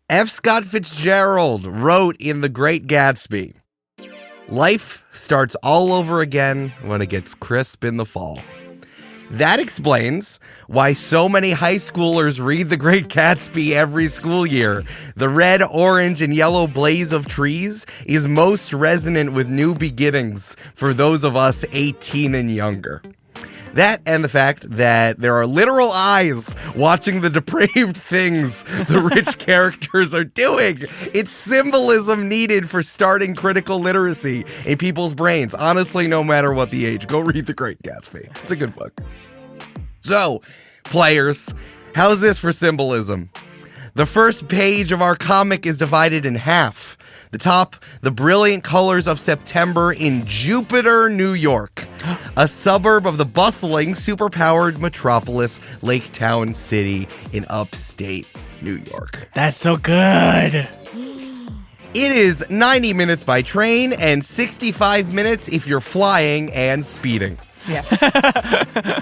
F. Scott Fitzgerald wrote in The Great Gatsby, "Life starts all over again when it gets crisp in the fall." That explains why so many high schoolers read The Great Gatsby every school year. The red, orange, and yellow blaze of trees is most resonant with new beginnings for those of us 18 and younger. That and the fact that there are literal eyes watching the depraved things the rich characters are doing. It's symbolism needed for starting critical literacy in people's brains. Honestly, no matter what the age, go read The Great Gatsby. It's a good book. So, players, how's this for symbolism? The first page of our comic is divided in half. The top, the brilliant colors of September in Jupiter, New York, a suburb of the bustling, superpowered metropolis, Lake Town City in upstate New York. That's so good. It is 90 minutes by train and 65 minutes if you're flying and speeding. Yeah.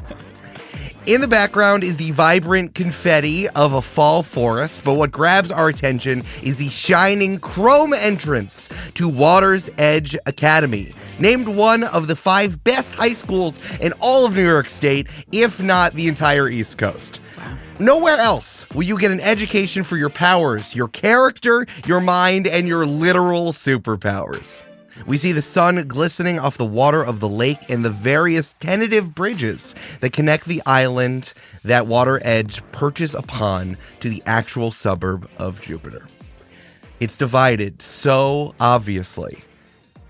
In the background is the vibrant confetti of a fall forest, but what grabs our attention is the shining chrome entrance to Water's Edge Academy, named one of the 5 best high schools in all of New York State, if not the entire East Coast. Wow. Nowhere else will you get an education for your powers, your character, your mind, and your literal superpowers. We see the sun glistening off the water of the lake and the various tentative bridges that connect the island that Water Edge perches upon to the actual suburb of Jupiter. It's divided so obviously.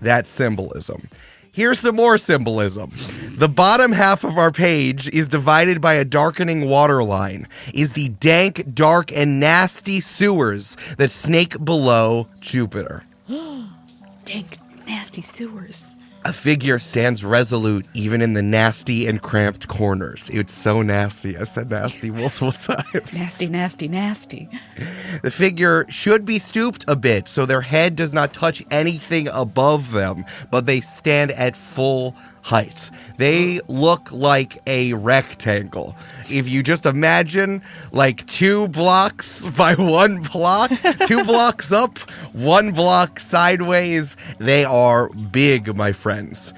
That's symbolism. Here's some more symbolism. The bottom half of our page is divided by a darkening waterline, is the dank, dark, and nasty sewers that snake below Jupiter. Dank, nasty sewers. A figure stands resolute even in the nasty and cramped corners. It's so nasty. I said nasty multiple times. Nasty, nasty, nasty. The figure should be stooped a bit so their head does not touch anything above them, but they stand at full height. They look like a rectangle. If you just imagine like 2 blocks by 1 block, 2 blocks up, 1 block sideways, they are big, my friends.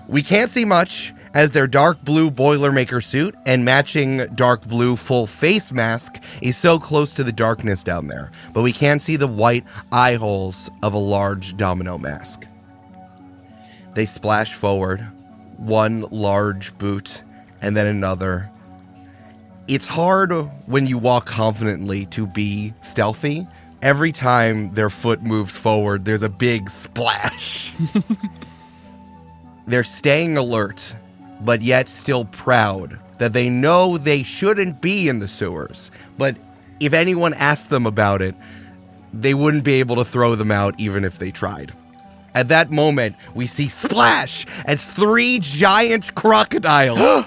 We can't see much as their dark blue Boilermaker suit and matching dark blue full face mask is so close to the darkness down there, but we can see the white eye holes of a large domino mask. They splash forward, one large boot, and then another. It's hard when you walk confidently to be stealthy. Every time their foot moves forward, there's a big splash. They're staying alert, but yet still proud that they know they shouldn't be in the sewers. But if anyone asked them about it, they wouldn't be able to throw them out even if they tried. At that moment, we see splash as 3 giant crocodiles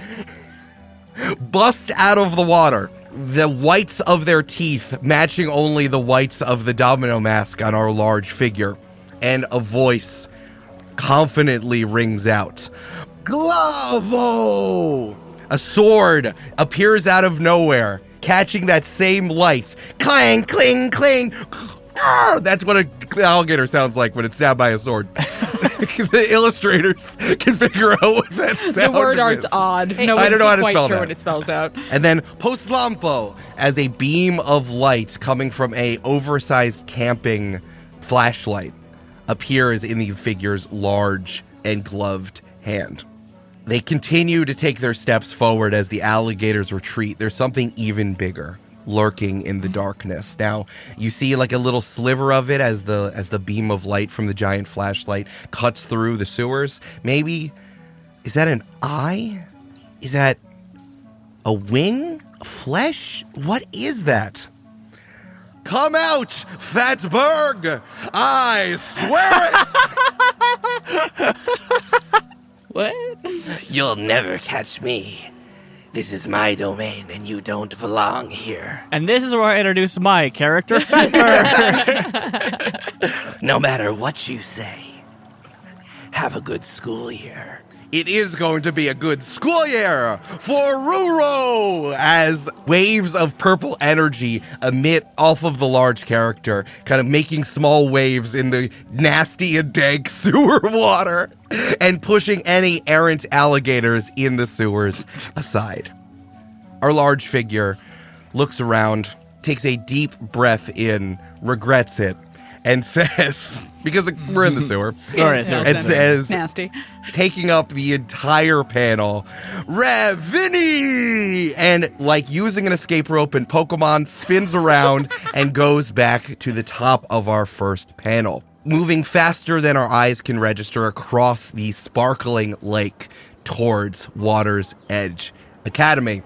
bust out of the water. The whites of their teeth matching only the whites of the domino mask on our large figure. And a voice confidently rings out, "Glavo!" A sword appears out of nowhere, catching that same light. Clang, cling, cling. That's what an alligator sounds like when it's stabbed by a sword. The illustrators can figure out what that sound is. The word art's odd. No I don't know how to quite spell sure that. what it spells out. And then postlampo as a beam of light coming from a oversized camping flashlight appears in the figure's large and gloved hand. They continue to take their steps forward as the alligators retreat. There's something even bigger lurking in the darkness. Now, you see like a little sliver of it as the beam of light from the giant flashlight cuts through the sewers. Maybe, is that an eye? Is that a wing? A flesh? What is that? Come out, Fatsburg! I swear it! What? You'll never catch me. This is my domain, and you don't belong here. And this is where I introduce my character, Fatberg. No matter what you say, have a good school year. It is going to be a good school year for Ruro as waves of purple energy emit off of the large character, kind of making small waves in the nasty and dank sewer water and pushing any errant alligators in the sewers aside. Our large figure looks around, takes a deep breath in, regrets it, and says, because we're in the sewer, it says, nasty, taking up the entire panel, Ravini! And like using an escape rope in Pokemon, spins around and goes back to the top of our first panel, moving faster than our eyes can register across the sparkling lake towards Water's Edge Academy.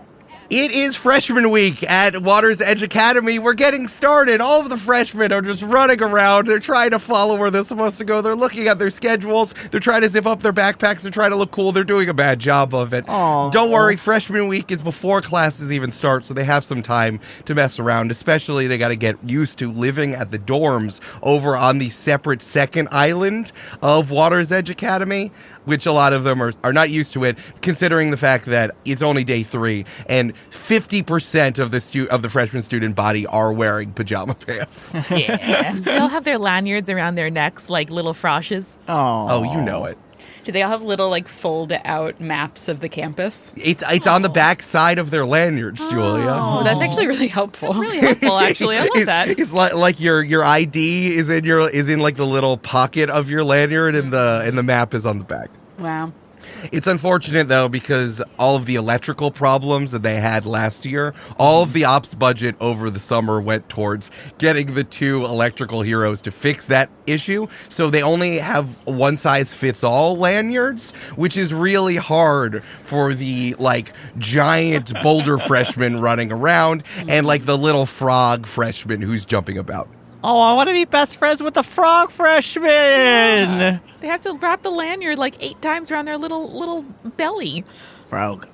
It is freshman week at Water's Edge Academy. We're getting started. All of the freshmen are just running around. They're trying to follow where they're supposed to go. They're looking at their schedules. They're trying to zip up their backpacks. They're trying to look cool. They're doing a bad job of it. Aww. Don't worry, freshman week is before classes even start, so they have some time to mess around. Especially, they got to get used to living at the dorms over on the separate second island of Water's Edge Academy, which a lot of them are not used to it, considering the fact that it's only day 3 and 50% of the freshman student body are wearing pajama pants. Yeah. They all have their lanyards around their necks like little froshes. Oh, you know it. Do they all have little like fold out maps of the campus? It's on the back side of their lanyards, Julia. Oh, that's actually really helpful. That's really helpful, actually. I love that. It's like your ID is in like the little pocket of your lanyard, and the map is on the back. Wow. It's unfortunate, though, because all of the electrical problems that they had last year, all of the ops budget over the summer went towards getting the 2 electrical heroes to fix that issue. So they only have one-size-fits-all lanyards, which is really hard for the, like, giant boulder freshman running around and, like, the little frog freshman who's jumping about. Oh, I want to be best friends with the frog freshman. Yeah. They have to wrap the lanyard like 8 times around their little belly. Frog.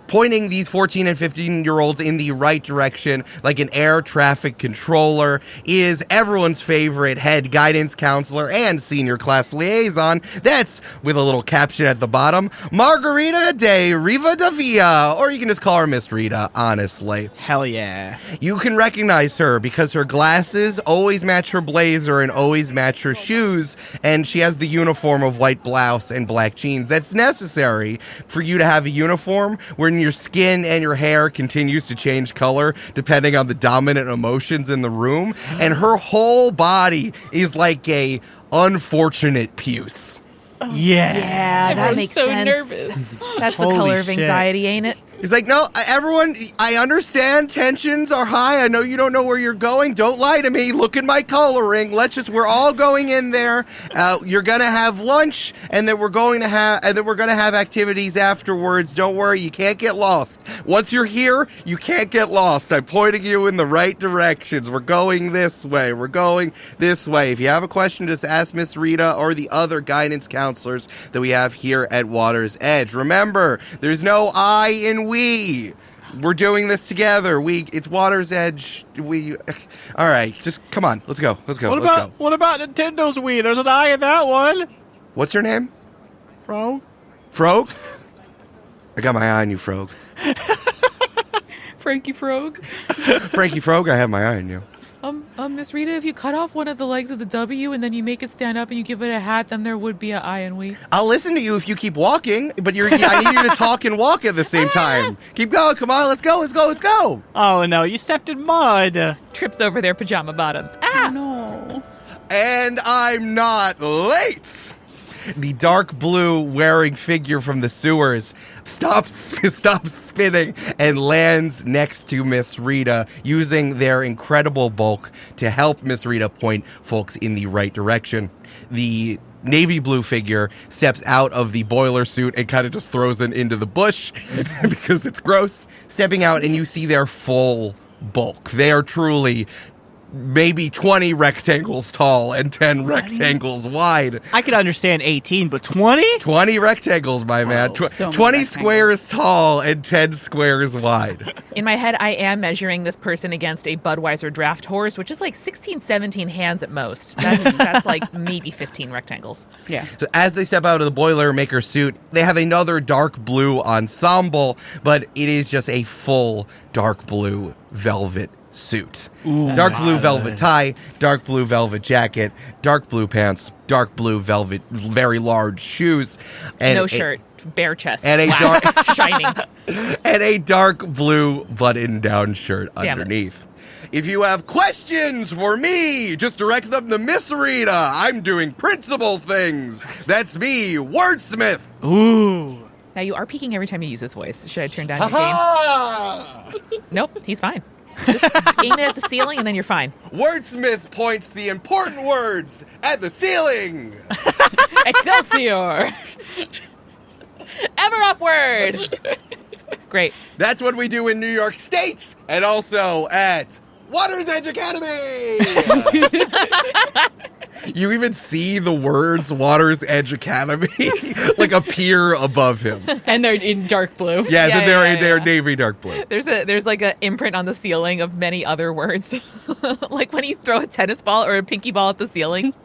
Pointing these 14 and 15-year-olds in the right direction like an air traffic controller is everyone's favorite head guidance counselor and senior class liaison. That's, with a little caption at the bottom, Margarita de Rivadavia, or you can just call her Miss Rita, honestly. Hell yeah. You can recognize her because her glasses always match her blazer and always match her shoes, and she has the uniform of white blouse and black jeans. That's necessary for you to have a uniform where your skin and your hair continues to change color depending on the dominant emotions in the room, and her whole body is like a unfortunate puce. Yeah. That makes so sense. nervous. That's the Holy color of shit. anxiety, ain't it? He's like, no, everyone, I understand tensions are high. I know you don't know where you're going. Don't lie to me. Look at my coloring. We're all going in there. You're going to have lunch, and then we're going to have activities afterwards. Don't worry. You can't get lost. Once you're here, you can't get lost. I'm pointing you in the right directions. We're going this way. We're going this way. If you have a question, just ask Miss Rita or the other guidance counselors that we have here at Water's Edge. Remember, there's no I in we. We're doing this together. It's Water's Edge. All right, just come on. Let's go. Let's go. What about Nintendo's Wii? There's an I in that one. What's your name? Frog. Frog? I got my eye on you, Frog. Frankie Frog. Frankie Frog, I have my eye on you. Miss Rita, if you cut off one of the legs of the W and then you make it stand up and you give it a hat, then there would be a I and we. I'll listen to you if you keep walking, but I need you to talk and walk at the same time. Keep going. Come on, let's go. Oh no, you stepped in mud. Trips over their pajama bottoms. Ah! No. And I'm not late. The dark blue wearing figure from the sewers stops spinning and lands next to Miss Rita, using their incredible bulk to help Miss Rita point folks in the right direction. The navy blue figure steps out of the boiler suit and kind of just throws it into the bush because it's gross. Stepping out, and you see their full bulk. They are truly maybe 20 rectangles tall and 10 rectangles wide. I could understand 18, but 20? 20 rectangles, my man. So many 20 rectangles. squares tall and 10 squares wide. In my head, I am measuring this person against a Budweiser draft horse, which is like 16, 17 hands at most. That's like maybe 15 rectangles. Yeah. So as they step out of the Boilermaker suit, they have another dark blue ensemble, but it is just a full dark blue velvet suit. Dark blue velvet tie, dark blue velvet jacket, dark blue pants, dark blue velvet, very large shoes, and No shirt, bare chest, and a black, dark shining. and a dark blue button-down shirt Damn it. underneath. If you have questions for me, just direct them to Miss Rita. I'm doing principal things. That's me, Wordsmith. Ooh. Now you are peeking every time you use this voice. Should I turn down your game? Ha! Nope, he's fine. Just aim it at the ceiling and then you're fine. Wordsmith points the important words at the ceiling. Excelsior! Ever upward! Great. That's what we do in New York State and also at Water's Edge Academy. You even see the words Water's Edge Academy like appear above him. And they're in dark blue. Yeah, Yeah, so they're yeah, they're yeah. navy dark blue. There's like an imprint on the ceiling of many other words. Like when you throw a tennis ball or a pinky ball at the ceiling.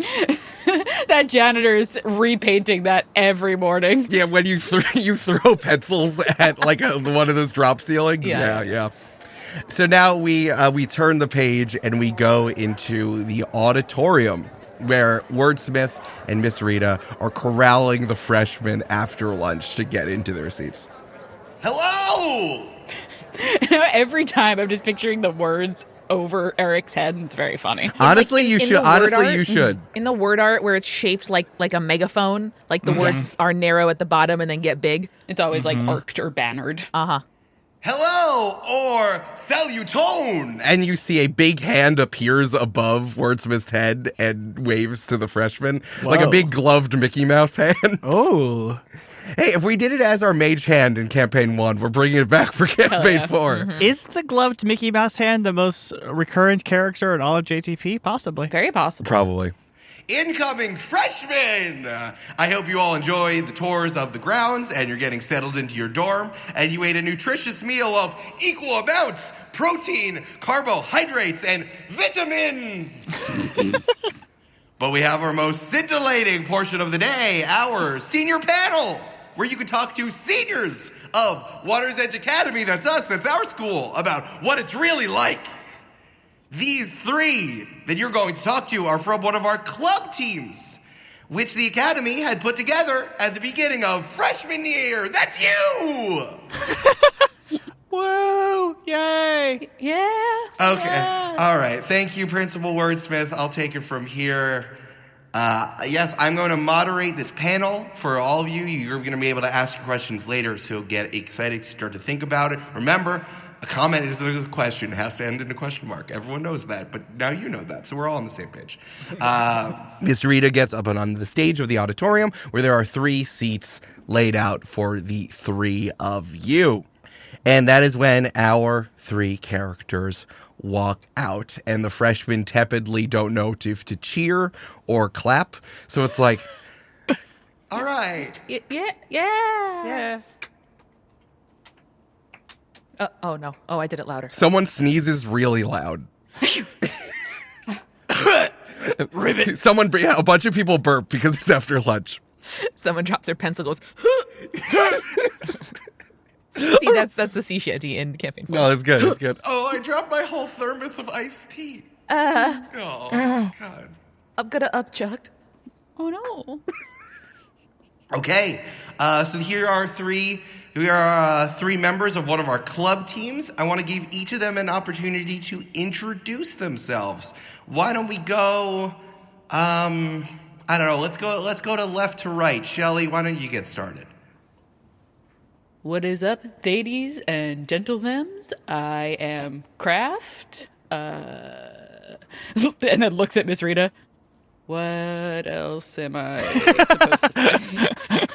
That janitor's repainting that every morning. Yeah, when you throw pencils at like one of those drop ceilings. Yeah. Yeah. So now we turn the page and we go into the auditorium where Wordsmith and Miss Rita are corralling the freshmen after lunch to get into their seats. Hello! Every time I'm just picturing the words over Eric's head, and it's very funny. Honestly, Like, you in should. the word Honestly, art? you should. In the word art where it's shaped like a megaphone, like the words are narrow at the bottom and then get big. It's always like arced or bannered. Uh-huh. Hello or salutone, and you see a big hand appears above Wordsmith's head and waves to the freshman, like a Whoa. big gloved Mickey Mouse hand. Oh. Hey, if we did it as our mage hand in Campaign 1, we're bringing it back for Campaign yeah. 4. Is the gloved Mickey Mouse hand the most recurrent character in all of JTP? Possibly. Very possible. Probably. Incoming freshmen! I hope you all enjoy the tours of the grounds and you're getting settled into your dorm and you ate a nutritious meal of equal amounts protein, carbohydrates, and vitamins. But we have our most scintillating portion of the day, our senior panel, where you can talk to seniors of Water's Edge Academy, that's us, that's our school, about what it's really like. These three that you're going to talk to are from one of our club teams, which the Academy had put together at the beginning of freshman year. That's you! Woo! Yay! Yeah. Okay. All right. Thank you, Principal Wordsmith. I'll take it from here. Yes, I'm going to moderate this panel for all of you. You're going to be able to ask your questions later, so get excited, start to think about it. Remember, a comment is a question. It has to end in a question mark. Everyone knows that, but now you know that, so we're all on the same page. Miss Rita gets up and on the stage of the auditorium where there are 3 seats laid out for the 3 of you. And that is when our 3 characters walk out, and the freshmen tepidly don't know if to cheer or clap. So it's like, all right. Yeah. Oh, no. Oh, I did it louder. Someone sneezes really loud. Ribbit. A bunch of people burp because it's after lunch. Someone drops their pencil, goes, See, that's the sea shanty in Campaign 4. No, it's good. It's good. Oh, I dropped my whole thermos of iced tea. Oh, God. I'm gonna upchuck. Oh no. Okay, so here are 3. We are 3 members of one of our club teams. I want to give each of them an opportunity to introduce themselves. Why don't we go? I don't know. Let's go to left to right. Shelly, why don't you get started? What is up, ladies and gentlethems? I am Kraft. And then looks at Miss Rita. What else am I supposed to say?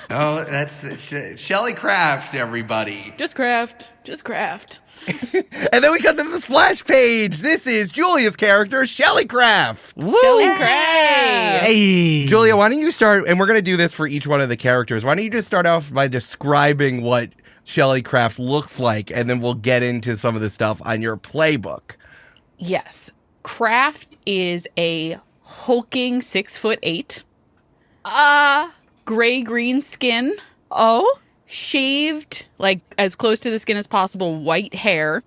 Oh, that's Shelly Craft, everybody. Just Kraft. Just Kraft. And then we cut to the splash page. This is Julia's character, Shelly Craft. Shelly Cray. Hey. Julia, why don't you start, and we're going to do this for each one of the characters. Why don't you just start off by describing what Shelly Craft looks like, and then we'll get into some of the stuff on your playbook. Yes. Craft is a hulking 6'8", gray-green skin. Oh? Shaved, like as close to the skin as possible, white hair.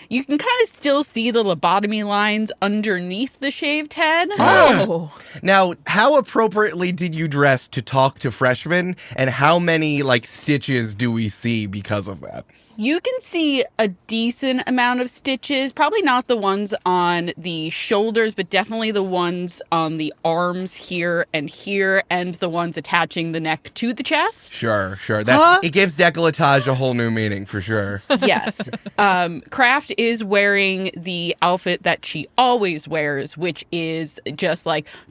You can kind of still see the lobotomy lines underneath the shaved head. Oh. Now, how appropriately did you dress to talk to freshmen, and how many, stitches do we see because of that? You can see a decent amount of stitches, probably not the ones on the shoulders, but definitely the ones on the arms here, and the ones attaching the neck to the chest. Sure. It gives décolletage a whole new meaning, for sure. Yes. Craft is wearing the outfit that she always wears, which is just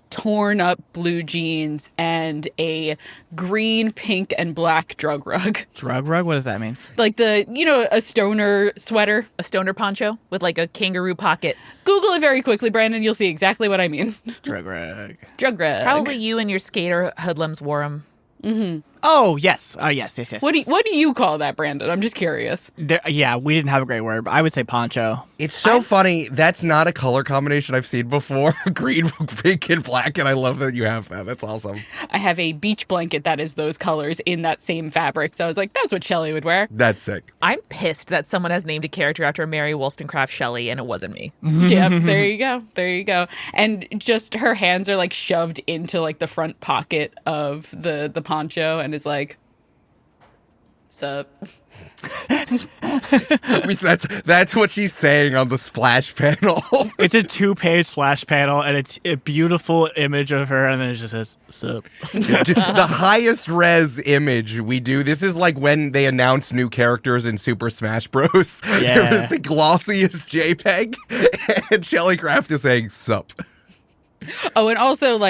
torn up blue jeans and a green, pink, and black drug rug. Drug rug? What does that mean? Like a stoner sweater. A stoner poncho with a kangaroo pocket. Google it very quickly, Brandon. You'll see exactly what I mean. Drug rug. Drug rug. Probably you and your skater hoodlums wore them. Mm-hmm. Oh, yes. Yes. What do you call that, Brandon? I'm just curious. We didn't have a great word, but I would say poncho. It's so funny. That's not a color combination I've seen before. Green, pink, and black, and I love that you have that. That's awesome. I have a beach blanket that is those colors in that same fabric, so I was like, that's what Shelly would wear. That's sick. I'm pissed that someone has named a character after Mary Wollstonecraft Shelley, and it wasn't me. Yep, there you go. And just her hands are shoved into the front pocket of the poncho, and is like, sup? That's what she's saying on the splash panel. It's a 2-page splash panel, and it's a beautiful image of her, and then it just says, sup. The highest res image we do. This is like when they announce new characters in Super Smash Bros. Yeah. It was the glossiest JPEG, and Shelly Craft is saying, sup. Oh, and also,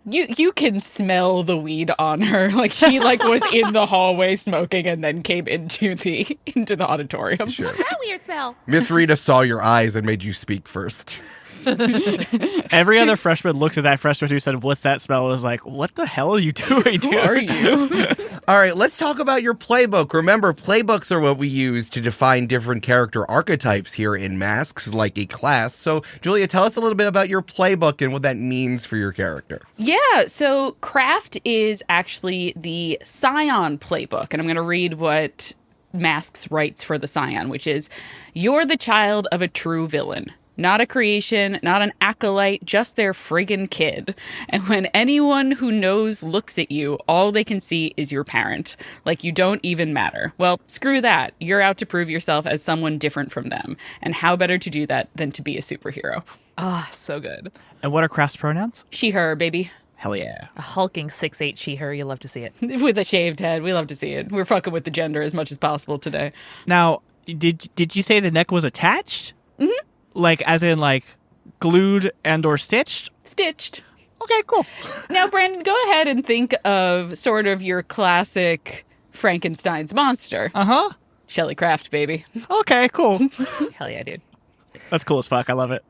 you can smell the weed on her. She was in the hallway smoking and then came into the auditorium. Sure. That weird smell. Miss Rita saw your eyes and made you speak first. Every other freshman looked at that freshman who said, what's that smell? And was like, what the hell are you doing, dude? Who are you? All right, let's talk about your playbook. Remember, playbooks are what we use to define different character archetypes here in Masks, like a class. So, Julia, tell us a little bit about your playbook and what that means for your character. Yeah, so Craft is actually the Scion playbook, and I'm going to read what Masks writes for the Scion, which is, you're the child of a true villain. Not a creation, not an acolyte, just their friggin' kid. And when anyone who knows looks at you, all they can see is your parent. You don't even matter. Well, screw that. You're out to prove yourself as someone different from them. And how better to do that than to be a superhero? Ah, so good. And what are Craft's pronouns? She, her, baby. Hell yeah. A hulking 6'8" she-her. You love to see it. With a shaved head. We love to see it. We're fucking with the gender as much as possible today. Now, did you say the neck was attached? Mm-hmm. As in, glued and or stitched? Stitched. Okay, cool. Now, Brandon, go ahead and think of sort of your classic Frankenstein's monster. Uh-huh. Shelly Craft, baby. Okay, cool. Hell yeah, dude. That's cool as fuck. I love it.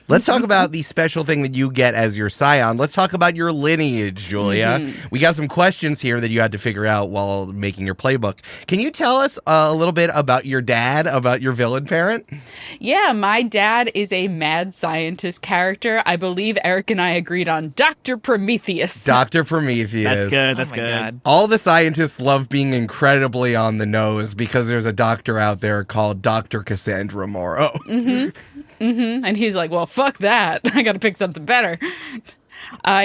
Let's talk about the special thing that you get as your Scion. Let's talk about your lineage, Julia. Mm-hmm. We got some questions here that you had to figure out while making your playbook. Can you tell us a little bit about your dad, about your villain parent? Yeah, my dad is a mad scientist character. I believe Eric and I agreed on Dr. Prometheus. Dr. Prometheus. That's good. That's oh my good. God. All the scientists love being incredibly on the nose because there's a doctor out there called Dr. Cassandra Morrow. And he's like, well, fuck that. I got to pick something better.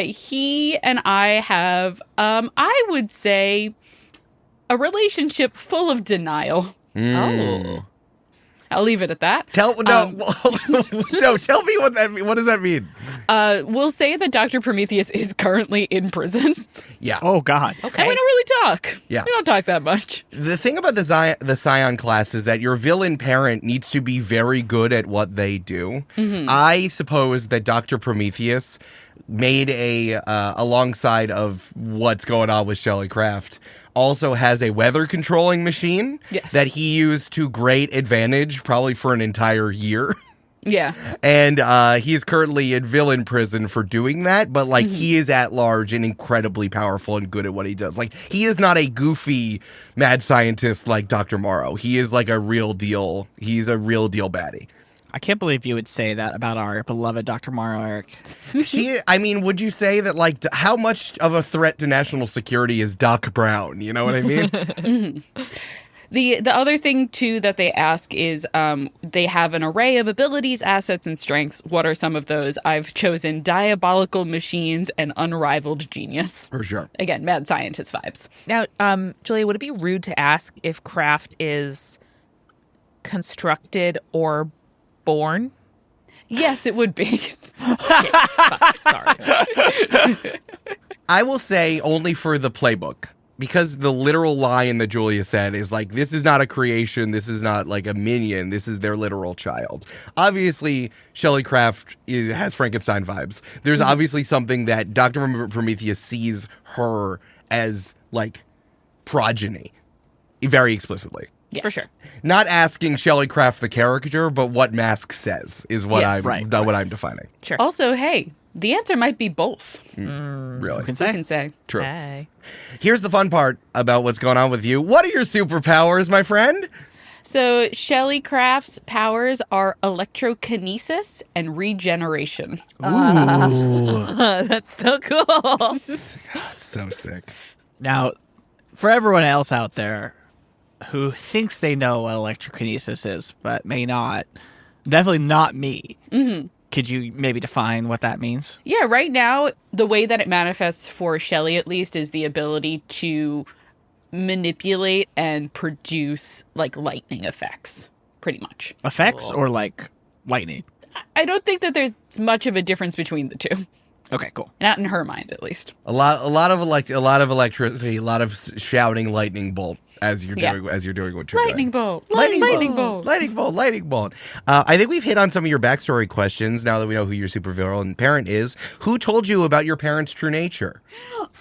He and I have, I would say, a relationship full of denial. Oh. I'll leave it at that. No, tell me what that means. What does that mean? We'll say that Dr. Prometheus is currently in prison. Yeah. Oh, God. Okay. And we don't really talk. Yeah. We don't talk that much. The thing about the Scion class is that your villain parent needs to be very good at what they do. Mm-hmm. I suppose that Dr. Prometheus made alongside of what's going on with Shelly Craft, also has a weather controlling machine Yes. that he used to great advantage, probably for an entire year. Yeah. And he's currently in villain prison for doing that, but like he is at large and incredibly powerful and good at what he does. Like he is not a goofy mad scientist like Dr. Morrow. He is like a real deal. He's a real deal baddie. I can't believe you would say that about our beloved Dr. Morrow, Eric. I mean, would you say that like how much of a threat to national security is Doc Brown? You know what I mean? The other thing, too, that they ask is they have an array of abilities, assets, and strengths. What are some of those? I've chosen diabolical machines and unrivaled genius. For sure. Again, mad scientist vibes. Now, Julia, would it be rude to ask if craft is constructed or born? Yes, it would be. Sorry. I will say only for the playbook. Because the literal line that Julia said is like, this is not a creation, this is not like a minion, this is their literal child. Obviously, Shelley Craft has Frankenstein vibes. There's obviously something that Dr. Prometheus sees her as like progeny, very explicitly. Yes. For sure. Not asking Shelley Craft the character, but what Mask says is what Yes. what I'm defining. Sure. Also, hey, the answer might be both. Really. You can You say. can say. True. Hey. Here's the fun part about what's going on with you. What are your superpowers, my friend? So, Shelley Craft's powers are electrokinesis and regeneration. That's so cool. That's so sick. Now, for everyone else out there who thinks they know what electrokinesis is, but may not, definitely not me. Mm-hmm. Could you maybe define what that means? Yeah, right now, the way that it manifests for Shelley, at least, is the ability to manipulate and produce, like, lightning effects, pretty much. Effects or like lightning? I don't think that there's much of a difference between the two. Okay, cool. Not in her mind, at least. A lot of electricity, a lot of shouting lightning bolt as you're doing what you're Lightning doing. bolt. Lightning Lightning bolt. bolt. Lightning bolt. Lightning bolt. I think we've hit on some of your backstory questions now that we know who your supervillain parent is. Who told you about your parents' true nature?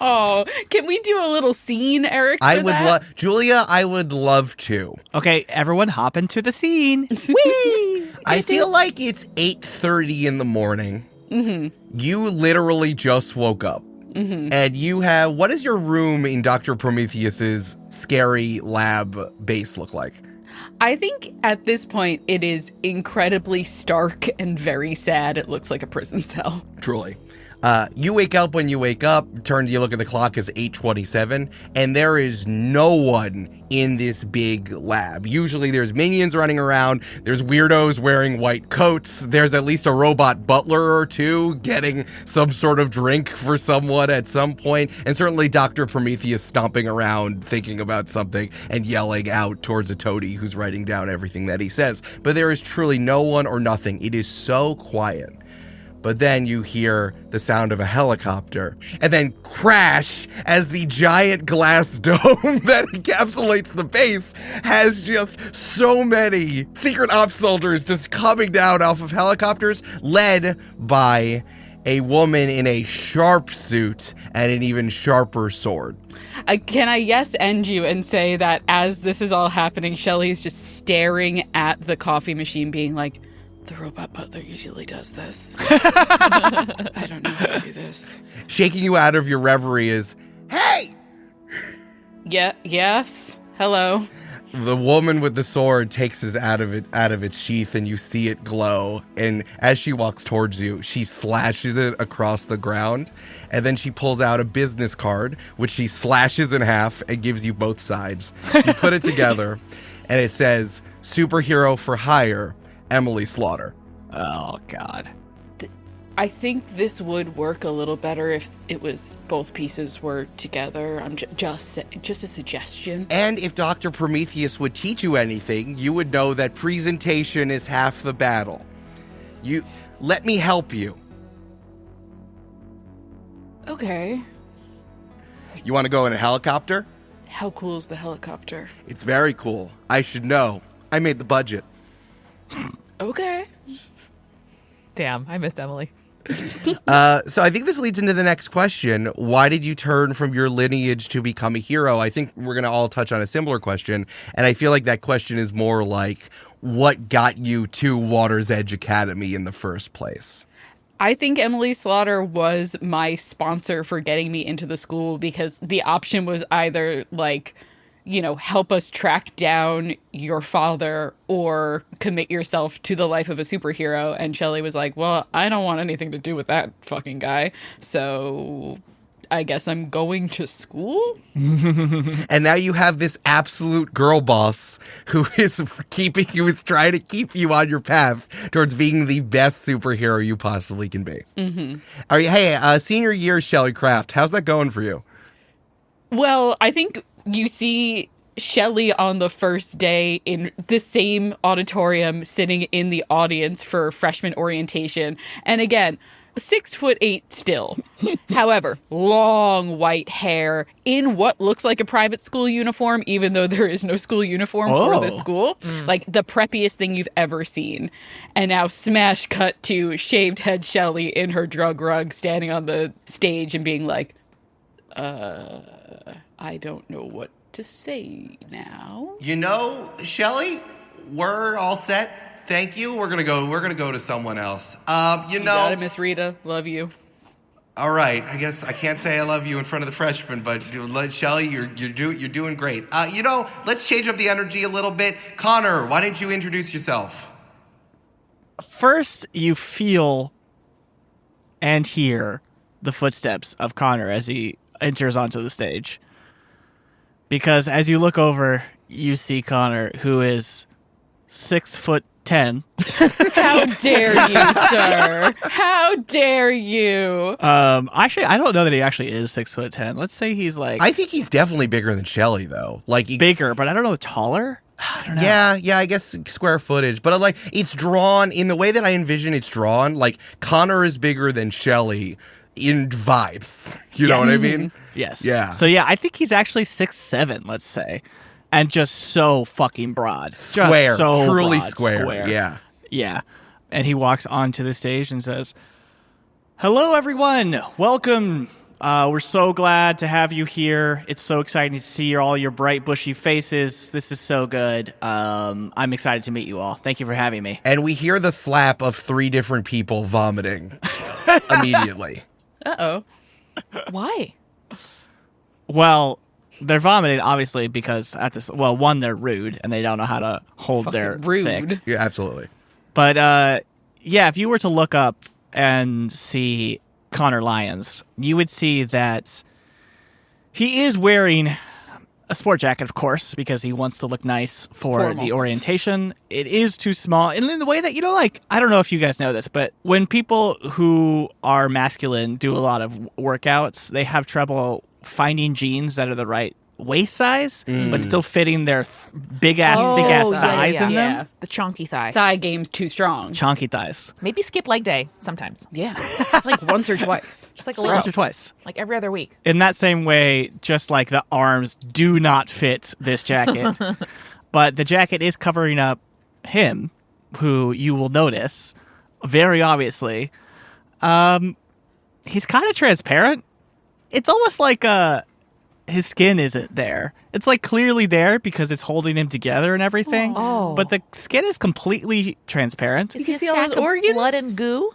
Oh, can we do a little scene, Eric? I for would that? love, Julia. I would love to. Okay, everyone hop into the scene. I feel like it's 8:30 in the morning. Mm-hmm. You literally just woke up. Mm-hmm. And you have, what does your room in Dr. Prometheus's scary lab base look like? I think at this point it is incredibly stark and very sad. It looks like a prison cell. Truly. You wake up when you wake up, you look at the clock, it's 8:27, and there is no one in this big lab. Usually there's minions running around, there's weirdos wearing white coats, there's at least a robot butler or two getting some sort of drink for someone at some point, and certainly Dr. Prometheus stomping around thinking about something and yelling out towards a toady who's writing down everything that he says. But there is truly no one or nothing. It is so quiet. But then you hear the sound of a helicopter and then crash as the giant glass dome that encapsulates the base has just so many secret ops soldiers just coming down off of helicopters, led by a woman in a sharp suit and an even sharper sword. Can I end you and say that as this is all happening, Shelley's just staring at the coffee machine being like, the robot butler usually does this. I don't know how to do this. Shaking you out of your reverie is, hey! Yeah, yes. Hello. The woman with the sword takes it out of its sheath, and you see it glow. And as she walks towards you, she slashes it across the ground, and then she pulls out a business card, which she slashes in half and gives you both sides. You put it together, and it says, "Superhero for hire, Emily Slaughter." Oh, God. I think this would work a little better if it was both pieces were together. I'm just a suggestion. And if Dr. Prometheus would teach you anything, you would know that presentation is half the battle. Let me help you. Okay. You want to go in a helicopter? How cool is the helicopter? It's very cool. I should know. I made the budget. Okay. Damn, I missed Emily. So I think this leads into the next question. Why did you turn from your lineage to become a hero? I think we're going to all touch on a similar question. And I feel like that question is more like, what got you to Water's Edge Academy in the first place? I think Emily Slaughter was my sponsor for getting me into the school because the option was either like, help us track down your father or commit yourself to the life of a superhero. And Shelley was like, well, I don't want anything to do with that fucking guy. So I guess I'm going to school. And now you have this absolute girl boss who is trying to keep you on your path towards being the best superhero you possibly can be. Mm-hmm. Senior year, Shelley Craft, how's that going for you? Well, I think you see Shelley on the first day in the same auditorium sitting in the audience for freshman orientation. And again, 6'8" still. However, long white hair in what looks like a private school uniform, even though there is no school uniform for this school. Like the preppiest thing you've ever seen. And now smash cut to shaved head Shelley in her drug rug standing on the stage and being like, I don't know what to say now. Shelley, we're all set. Thank you. We're gonna go to someone else. You got it, Miss Rita. Love you. All right. I guess I can't say I love you in front of the freshmen, but Shelley, you're doing great. Let's change up the energy a little bit. Connor, why don't you introduce yourself? First, you feel and hear the footsteps of Connor as he enters onto the stage. Because as you look over, you see Connor, who is 6'10". How dare you, sir? How dare you? Actually, I don't know that he actually is 6'10". Let's say he's like. I think he's definitely bigger than Shelley, though. Bigger, but I don't know taller. I don't know. Yeah, I guess square footage, but it's drawn in the way that I envision it's drawn. Like Connor is bigger than Shelley in vibes. You know what I mean? Yes. Yeah. So yeah, I think he's actually 6'7", let's say. And just so fucking broad. Square. Just so truly broad, square. Yeah. Yeah. And he walks onto the stage and says, "Hello, everyone. Welcome. We're so glad to have you here. It's so exciting to see all your bright, bushy faces. This is so good. I'm excited to meet you all. Thank you for having me." And we hear the slap of 3 different people vomiting immediately. Uh-oh. Why? Well, they're vomiting, obviously, because one, they're rude, and they don't know how to hold their rude. sick. Yeah, absolutely. But, if you were to look up and see Connor Lyons, you would see that he is wearing a sport jacket, of course, because he wants to look nice for Formal. the orientation. It is too small. And in the way that, I don't know if you guys know this, but when people who are masculine do a lot of workouts, they have trouble finding jeans that are the right waist size, but still fitting their big ass thighs in them. The chonky thigh. Thigh game's too strong. Chonky thighs. Maybe skip leg day sometimes. Yeah. It's like once or twice. Just like a Once little. or twice. Like every other week. In that same way, just like the arms do not fit this jacket, but the jacket is covering up him, who you will notice very obviously. He's kind of transparent. It's almost like his skin isn't there. It's like clearly there because it's holding him together and everything. Oh. But the skin is completely transparent. Is You he a see all sack those of organs? blood and goo?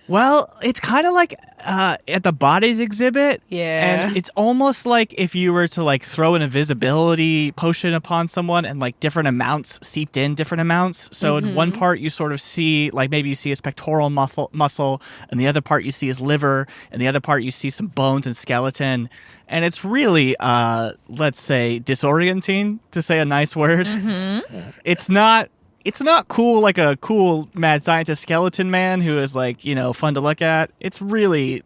Well, it's kind of like at the bodies exhibit. Yeah. And it's almost like if you were to throw an invisibility potion upon someone and different amounts seeped in different amounts. So in one part you sort of see maybe you see his pectoral muscle, and the other part you see his liver, and the other part you see some bones and skeleton. And it's really, let's say, disorienting, to say a nice word. Mm-hmm. It's not cool like a cool mad scientist skeleton man who is fun to look at. It's really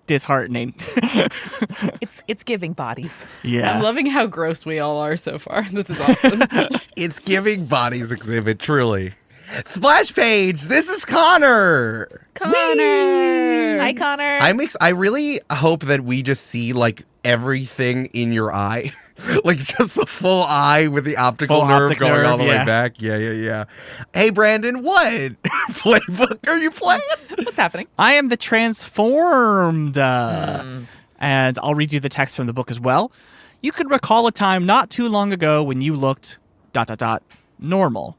disheartening. It's giving bodies. Yeah. I'm loving how gross we all are so far. This is awesome. It's giving bodies exhibit, truly. Splash page, this is Connor. Connor. Hi, Connor. I really hope that we just see everything in your eye. Like just the full eye with the optical Full nerve optic going all nerve, the yeah. way back. Yeah. Hey, Brandon, what playbook are you playing? What's happening? I am the transformed. And I'll read you the text from the book as well. You could recall a time not too long ago when you looked ... normal.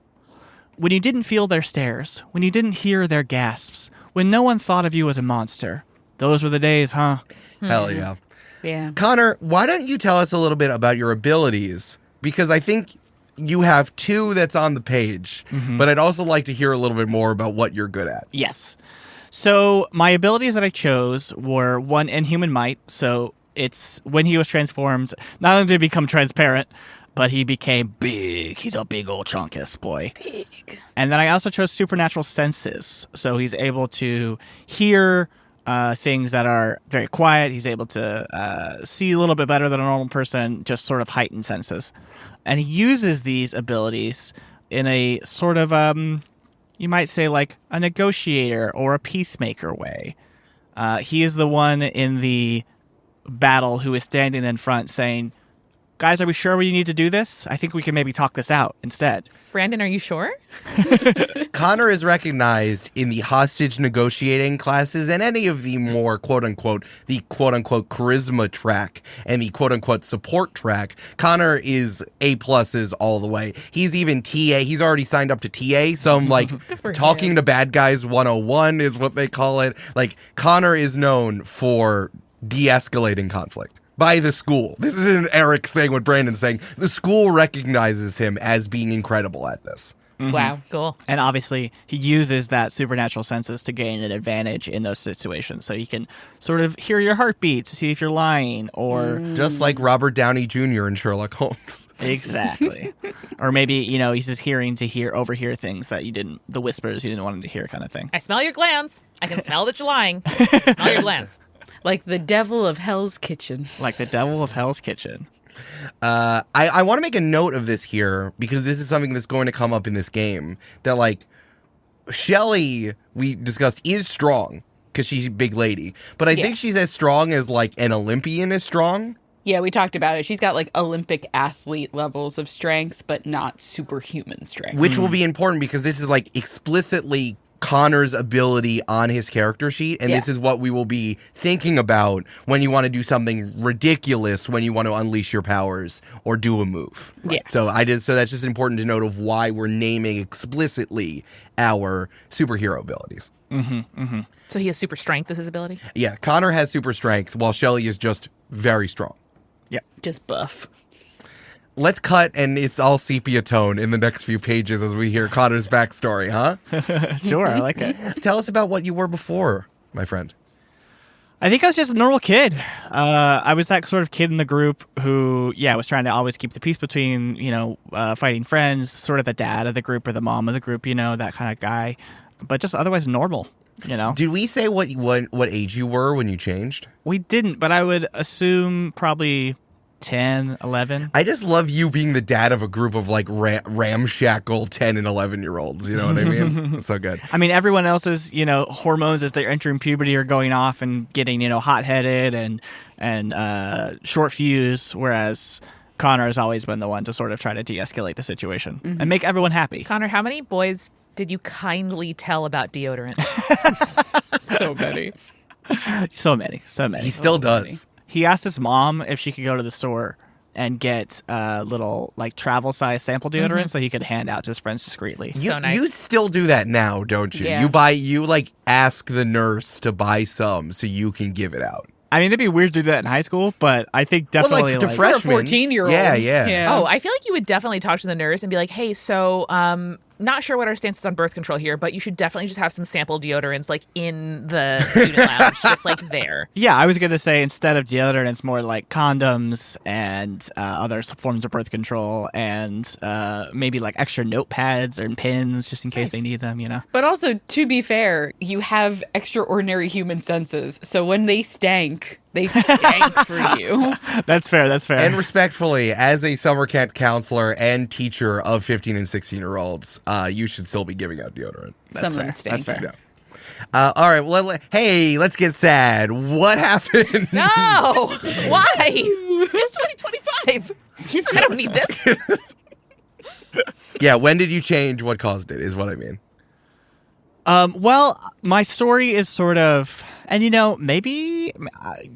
When you didn't feel their stares, when you didn't hear their gasps, when no one thought of you as a monster. Those were the days, huh? Hell yeah. Yeah. Connor, why don't you tell us a little bit about your abilities? Because I think you have 2 that's on the page, but I'd also like to hear a little bit more about what you're good at. Yes. So my abilities that I chose were 1, Inhuman Might. So it's when he was transformed, not only did he become transparent, but he became big. He's a big old chunkus boy. Big. And then I also chose Supernatural Senses. So he's able to hear things that are very quiet. He's able to see a little bit better than a normal person, just sort of heightened senses. And he uses these abilities in a sort of, you might say, like a negotiator or a peacemaker way. He is the one in the battle who is standing in front saying, guys, are we sure we need to do this? I think we can maybe talk this out instead. Brandon, are you sure? Connor is recognized in the hostage negotiating classes and any of the more quote-unquote charisma track and the quote-unquote support track. Connor is A+s all the way. He's even TA. He's already signed up to TA. Some like talking to bad guys 101 is what they call it. Like Connor is known for de-escalating conflict. By the school. This isn't Eric saying what Brandon's saying. The school recognizes him as being incredible at this. Wow. Cool. And obviously, he uses that supernatural senses to gain an advantage in those situations. So he can sort of hear your heartbeat to see if you're lying or... Just like Robert Downey Jr. in Sherlock Holmes. Exactly. Or maybe, he's just hearing to overhear things that the whispers you didn't want him to hear kind of thing. I smell your glands. I can smell that you're lying. Smell your glands. Like the devil of Hell's Kitchen. Like the devil of Hell's Kitchen. I want to make a note of this here because this is something that's going to come up in this game. That, like, Shelly, we discussed, is strong because she's a big lady. But I think she's as strong as, like, an Olympian is strong. Yeah, we talked about it. She's got like Olympic athlete levels of strength, but not superhuman strength. Which will be important because this is, like, explicitly Connor's ability on his character sheet, and this is what we will be thinking about when you want to do something ridiculous, when you want to unleash your powers or do a move. Yeah. So that's just important to note of why we're naming explicitly our superhero abilities. So he has super strength as his ability? Yeah, Connor has super strength while Shelly is just very strong. Just buff. Let's cut, and it's all sepia tone in the next few pages as we hear Connor's backstory, huh? Sure, I like it. Tell us about what you were before, my friend. I think I was just a normal kid. I was that sort of kid in the group who, was trying to always keep the peace between, fighting friends, sort of the dad of the group or the mom of the group, that kind of guy. But just otherwise normal, Did we say what age you were when you changed? We didn't, but I would assume probably 10, 11. I just love you being the dad of a group of like ramshackle 10 and 11-year-olds. You know what I mean? It's so good. I mean, everyone else's, hormones as they're entering puberty are going off and getting, hot-headed and short fuse, whereas Connor has always been the one to sort of try to de-escalate the situation and make everyone happy. Connor, how many boys did you kindly tell about deodorant? So many. So many. He still does. He asked his mom if she could go to the store and get little like travel size sample deodorant so he could hand out to his friends discreetly. So nice. You still do that now, don't you? Yeah. You ask the nurse to buy some so you can give it out. I mean, it'd be weird to do that in high school, but I think definitely to For a freshmen. 14-year-old. Yeah. Oh, I feel like you would definitely talk to the nurse and be like, hey, so not sure what our stance is on birth control here, but you should definitely just have some sample deodorants like in the student lounge, just like there. Yeah, I was going to say instead of deodorant, it's more like condoms and other forms of birth control and maybe like extra notepads and pins just in case they need them, But also, to be fair, you have extraordinary human senses. So when they stank for you. That's fair. And respectfully, as a summer camp counselor and teacher of 15 and 16-year-olds, you should still be giving out deodorant. Some of them stink. That's fair. Yeah. All right. Well, hey, let's get sad. What happened? No! Why? It's 2025. I don't need this. Yeah, when did you change? What caused it is what I mean. Well, my story is sort of, and maybe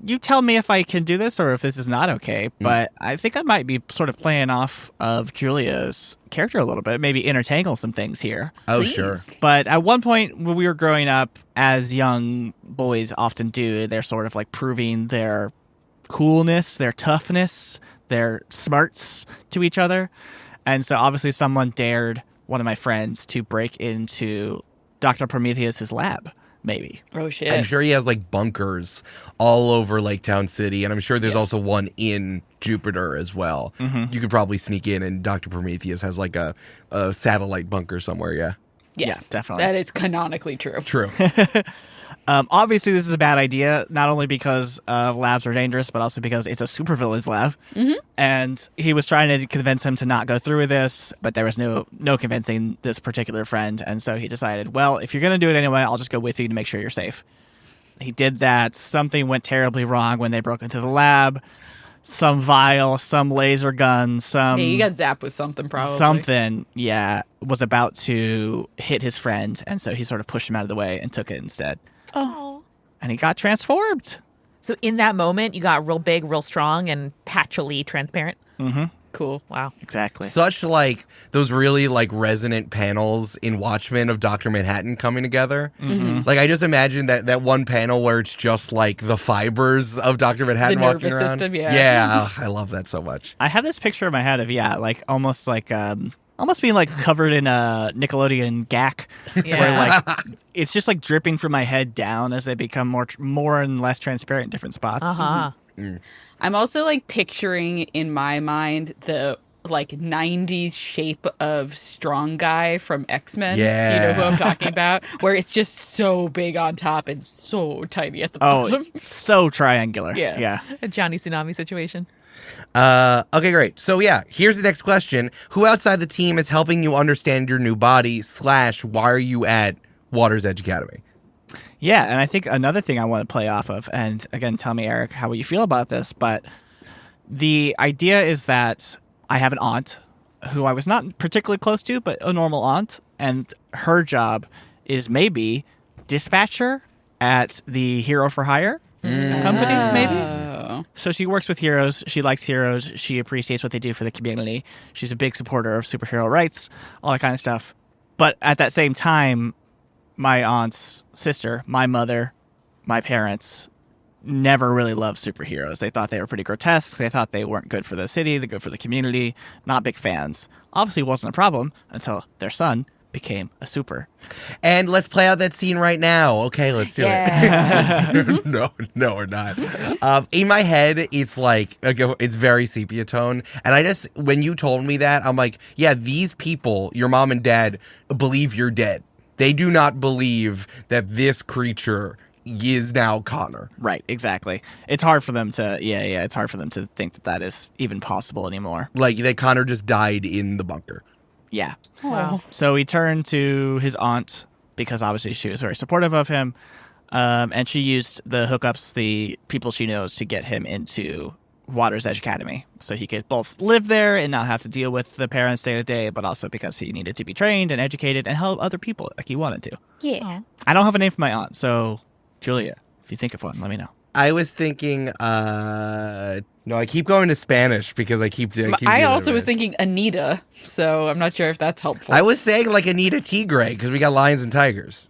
you tell me if I can do this or if this is not okay, but I think I might be sort of playing off of Julia's character a little bit, maybe intertangle some things here. Oh, Please. sure. But at one point when we were growing up, as young boys often do, they're sort of like proving their coolness, their toughness, their smarts to each other. And so obviously someone dared one of my friends to break into Dr. Prometheus's lab, maybe. Oh, shit. I'm sure he has like bunkers all over Lake Town City, and I'm sure there's also one in Jupiter as well. You could probably sneak in, and Dr. Prometheus has like a satellite bunker somewhere, yeah? Yes, Yeah, definitely. That is canonically true. True. Obviously, this is a bad idea, not only because labs are dangerous, but also because it's a supervillain's lab. And he was trying to convince him to not go through with this, but there was no convincing this particular friend. And so he decided, well, if you're going to do it anyway, I'll just go with you to make sure you're safe. He did that. Something went terribly wrong when they broke into the lab. Some vial, some laser gun, some... Yeah, you got zapped with something, probably. Something, yeah, was about to hit his friend. And so he sort of pushed him out of the way and took it instead. Oh. And he got transformed. So in that moment, you got real big, real strong, and patchily transparent. Cool. Wow. Exactly. Such like those really like resonant panels in Watchmen of Dr. Manhattan coming together. Like I just imagine that one panel where it's just like the fibers of Dr. Manhattan The walking nervous around. system, yeah. Yeah, I love that so much. I have this picture in my head of, like almost being like covered in a Nickelodeon gack. Yeah. Where like it's just like dripping from my head down as they become more and less transparent in different spots. Uh-huh. I'm also like picturing in my mind the like 90s shape of Strong Guy from X-Men. Yeah. You know who I'm talking about? Where it's just so big on top and so tiny at the Oh, bottom. so triangular. Yeah. Yeah. A Johnny Tsunami situation. Okay, great. So yeah, here's the next question. Who outside the team is helping you understand your new body / why are you at Water's Edge Academy? Yeah, and I think another thing I want to play off of, and again, tell me, Eric, how you feel about this, but the idea is that I have an aunt who I was not particularly close to, but a normal aunt, and her job is maybe dispatcher at the Hero for Hire company, maybe? Oh. So she works with heroes, she likes heroes, she appreciates what they do for the community, she's a big supporter of superhero rights, all that kind of stuff. But at that same time, my aunt's sister, my mother, my parents never really loved superheroes. They thought they were pretty grotesque. They thought they weren't good for the city, they're good for the community. Not big fans. Obviously wasn't a problem until their son became a super. And let's play out that scene right now. Okay, let's do it. No, we're not. In my head, it's like, it's very sepia tone. And when you told me that, I'm like, yeah, these people, your mom and dad, believe you're dead. They do not believe that this creature is now Connor. Right, exactly. It's hard for them to, it's hard for them to think that is even possible anymore. Like, that Connor just died in the bunker. Yeah. Wow. So he turned to his aunt, because obviously she was very supportive of him, and she used the hookups, the people she knows, to get him into Water's Edge Academy. So he could both live there and not have to deal with the parents day to day, but also because he needed to be trained and educated and help other people like he wanted to. Yeah. I don't have a name for my aunt, so Julia, if you think of one, let me know. I was thinking, no, I keep going to Spanish because I keep doing I also it. was thinking Anita, so I'm not sure if that's helpful. I was saying like Anita Tigre because we got lions and tigers,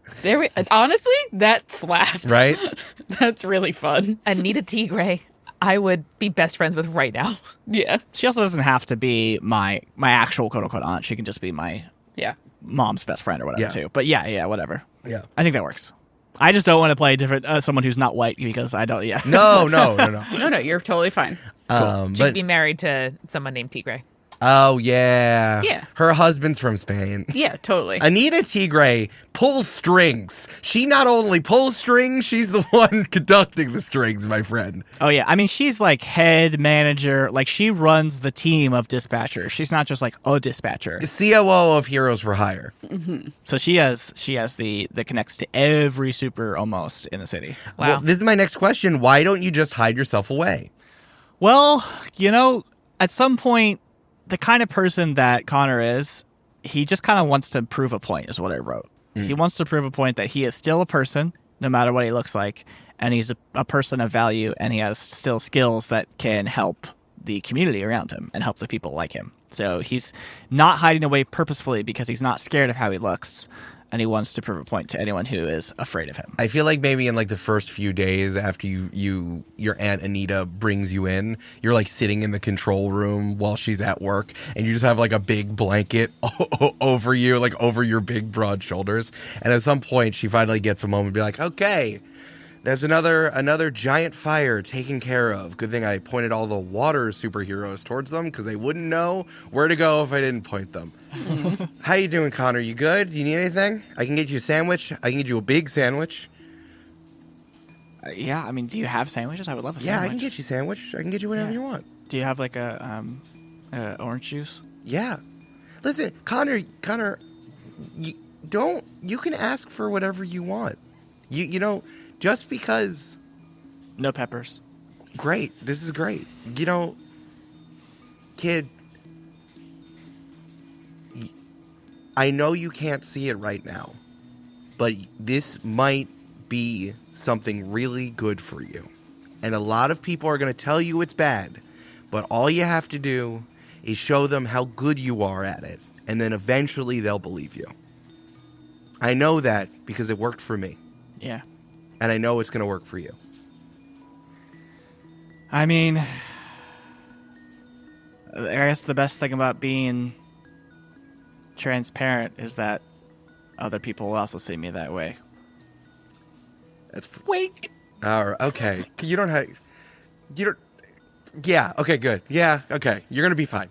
Honestly, that slaps. right? That's really fun. Anita Tigre, I would be best friends with right now. Yeah. She also doesn't have to be my actual quote-unquote aunt. She can just be my Yeah. mom's best friend or whatever, Yeah. too. But yeah, whatever. Yeah. I think that works. I just don't want to play someone who's not white because I don't, No. No, you're totally fine. She'd But be married to someone named Tigre. oh yeah, Yeah. her husband's from Spain. Yeah, totally. Anita Tigre pulls strings. She not only pulls strings, she's the one conducting the strings, my friend. Oh, yeah. I mean, she's like head manager. Like, she runs the team of dispatchers. She's not just like a dispatcher. COO of Heroes for Hire. So she has the connects to every super almost in the city. Wow. Well, this is my next question. Why don't you just hide yourself away? Well, At some point, the kind of person that Connor is, he just kind of wants to prove a point, is what I wrote. He wants to prove a point that he is still a person, no matter what he looks like, and he's a person of value, and he has still skills that can help the community around him and help the people like him. So he's not hiding away purposefully because he's not scared of how he looks, and he wants to prove a point to anyone who is afraid of him. I feel like maybe in like the first few days after your Aunt Anita brings you in, you're like sitting in the control room while she's at work, and you just have like a big blanket over you, like over your big broad shoulders. And at some point she finally gets a moment to be like, okay, there's another giant fire taken care of. Good thing I pointed all the water superheroes towards them because they wouldn't know where to go if I didn't point them. How you doing, Connor? You good? You need anything? I can get you a sandwich. I can get you a big sandwich. Yeah, I mean, do you have sandwiches? I would love a Yeah, sandwich. I can get you a sandwich. I can get you whatever you want. Do you have like a orange juice? Yeah. Listen, Connor, you can ask for whatever you want. You know, just because. No peppers. Great. This is great. You know, kid, I know you can't see it right now, but this might be something really good for you. And a lot of people are going to tell you it's bad, but all you have to do is show them how good you are at it, and then eventually they'll believe you. I know that because it worked for me. Yeah. And I know it's going to work for you. I mean, I guess the best thing about being transparent is that other people will also see me that way. That's Wake. all right. Okay. Yeah. Okay. Good. Yeah. Okay. You're gonna be fine.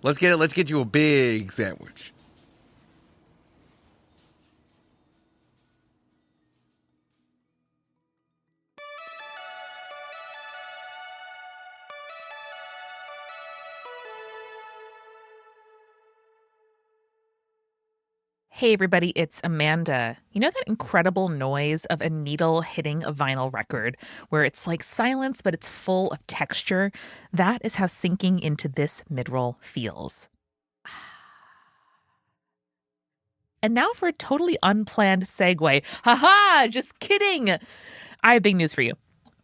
Let's get you a big sandwich. Hey everybody, it's Amanda. You know that incredible noise of a needle hitting a vinyl record where it's like silence but it's full of texture? That is how sinking into this midroll feels. And now for a totally unplanned segue. Haha, just kidding. I have big news for you.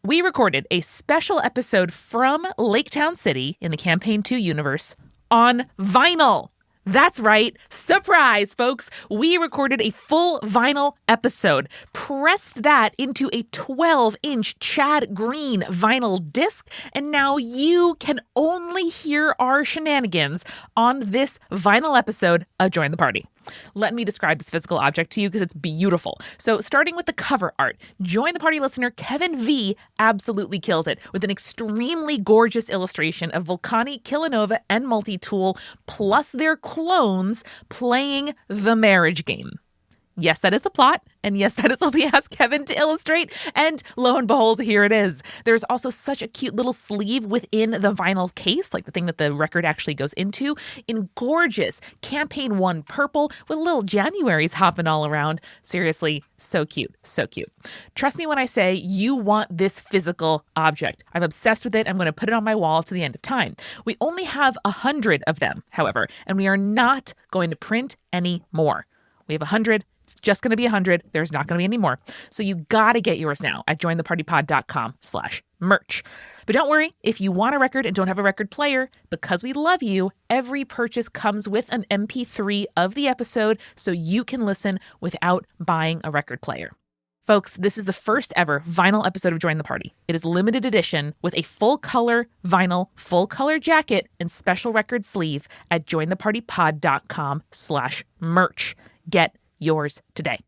We recorded a special episode from Laketown City in the Camp-Paign 2 universe on vinyl. That's right. Surprise, folks. We recorded a full vinyl episode, pressed that into a 12-inch Chad Green vinyl disc, and now you can only hear our shenanigans on this vinyl episode of Join the Party. Let me describe this physical object to you because it's beautiful. So starting with the cover art, Join the Party listener Kevin V absolutely kills it with an extremely gorgeous illustration of Volcani, Killanova, and Multi-Tool, plus their clones playing the marriage game. Yes, that is the plot. And yes, that is what we asked Kevin to illustrate. And lo and behold, here it is. There's also such a cute little sleeve within the vinyl case, like the thing that the record actually goes into, in gorgeous Camp-Paign 1 purple with little Januaries hopping all around. Seriously, so cute, so cute. Trust me when I say you want this physical object. I'm obsessed with it. I'm going to put it on my wall to the end of time. We only have 100 of them, however, and we are not going to print any more. We have 100. It's just going to be 100. There's not going to be any more. So you got to get yours now at jointhepartypod.com/merch. But don't worry, if you want a record and don't have a record player, because we love you, every purchase comes with an MP3 of the episode so you can listen without buying a record player. Folks, this is the first ever vinyl episode of Join the Party. It is limited edition with a full color vinyl, full color jacket, and special record sleeve at jointhepartypod.com/merch. Get yours today.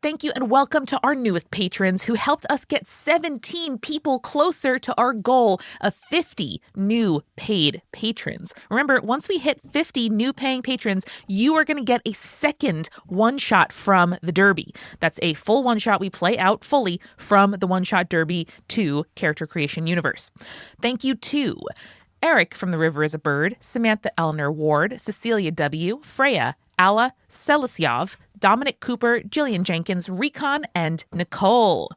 Thank you and welcome to our newest patrons who helped us get 17 people closer to our goal of 50 new paid patrons. Remember, once we hit 50 new paying patrons, you are going to get a second one-shot from the Derby. That's a full one-shot we play out fully from the One-Shot Derby to Character Creation Universe. Thank you to Eric from The River is a Bird, Samantha Eleanor Ward, Cecilia W., Freya, Alla Selisyov, Dominic Cooper, Jillian Jenkins, Recon, and Nicole.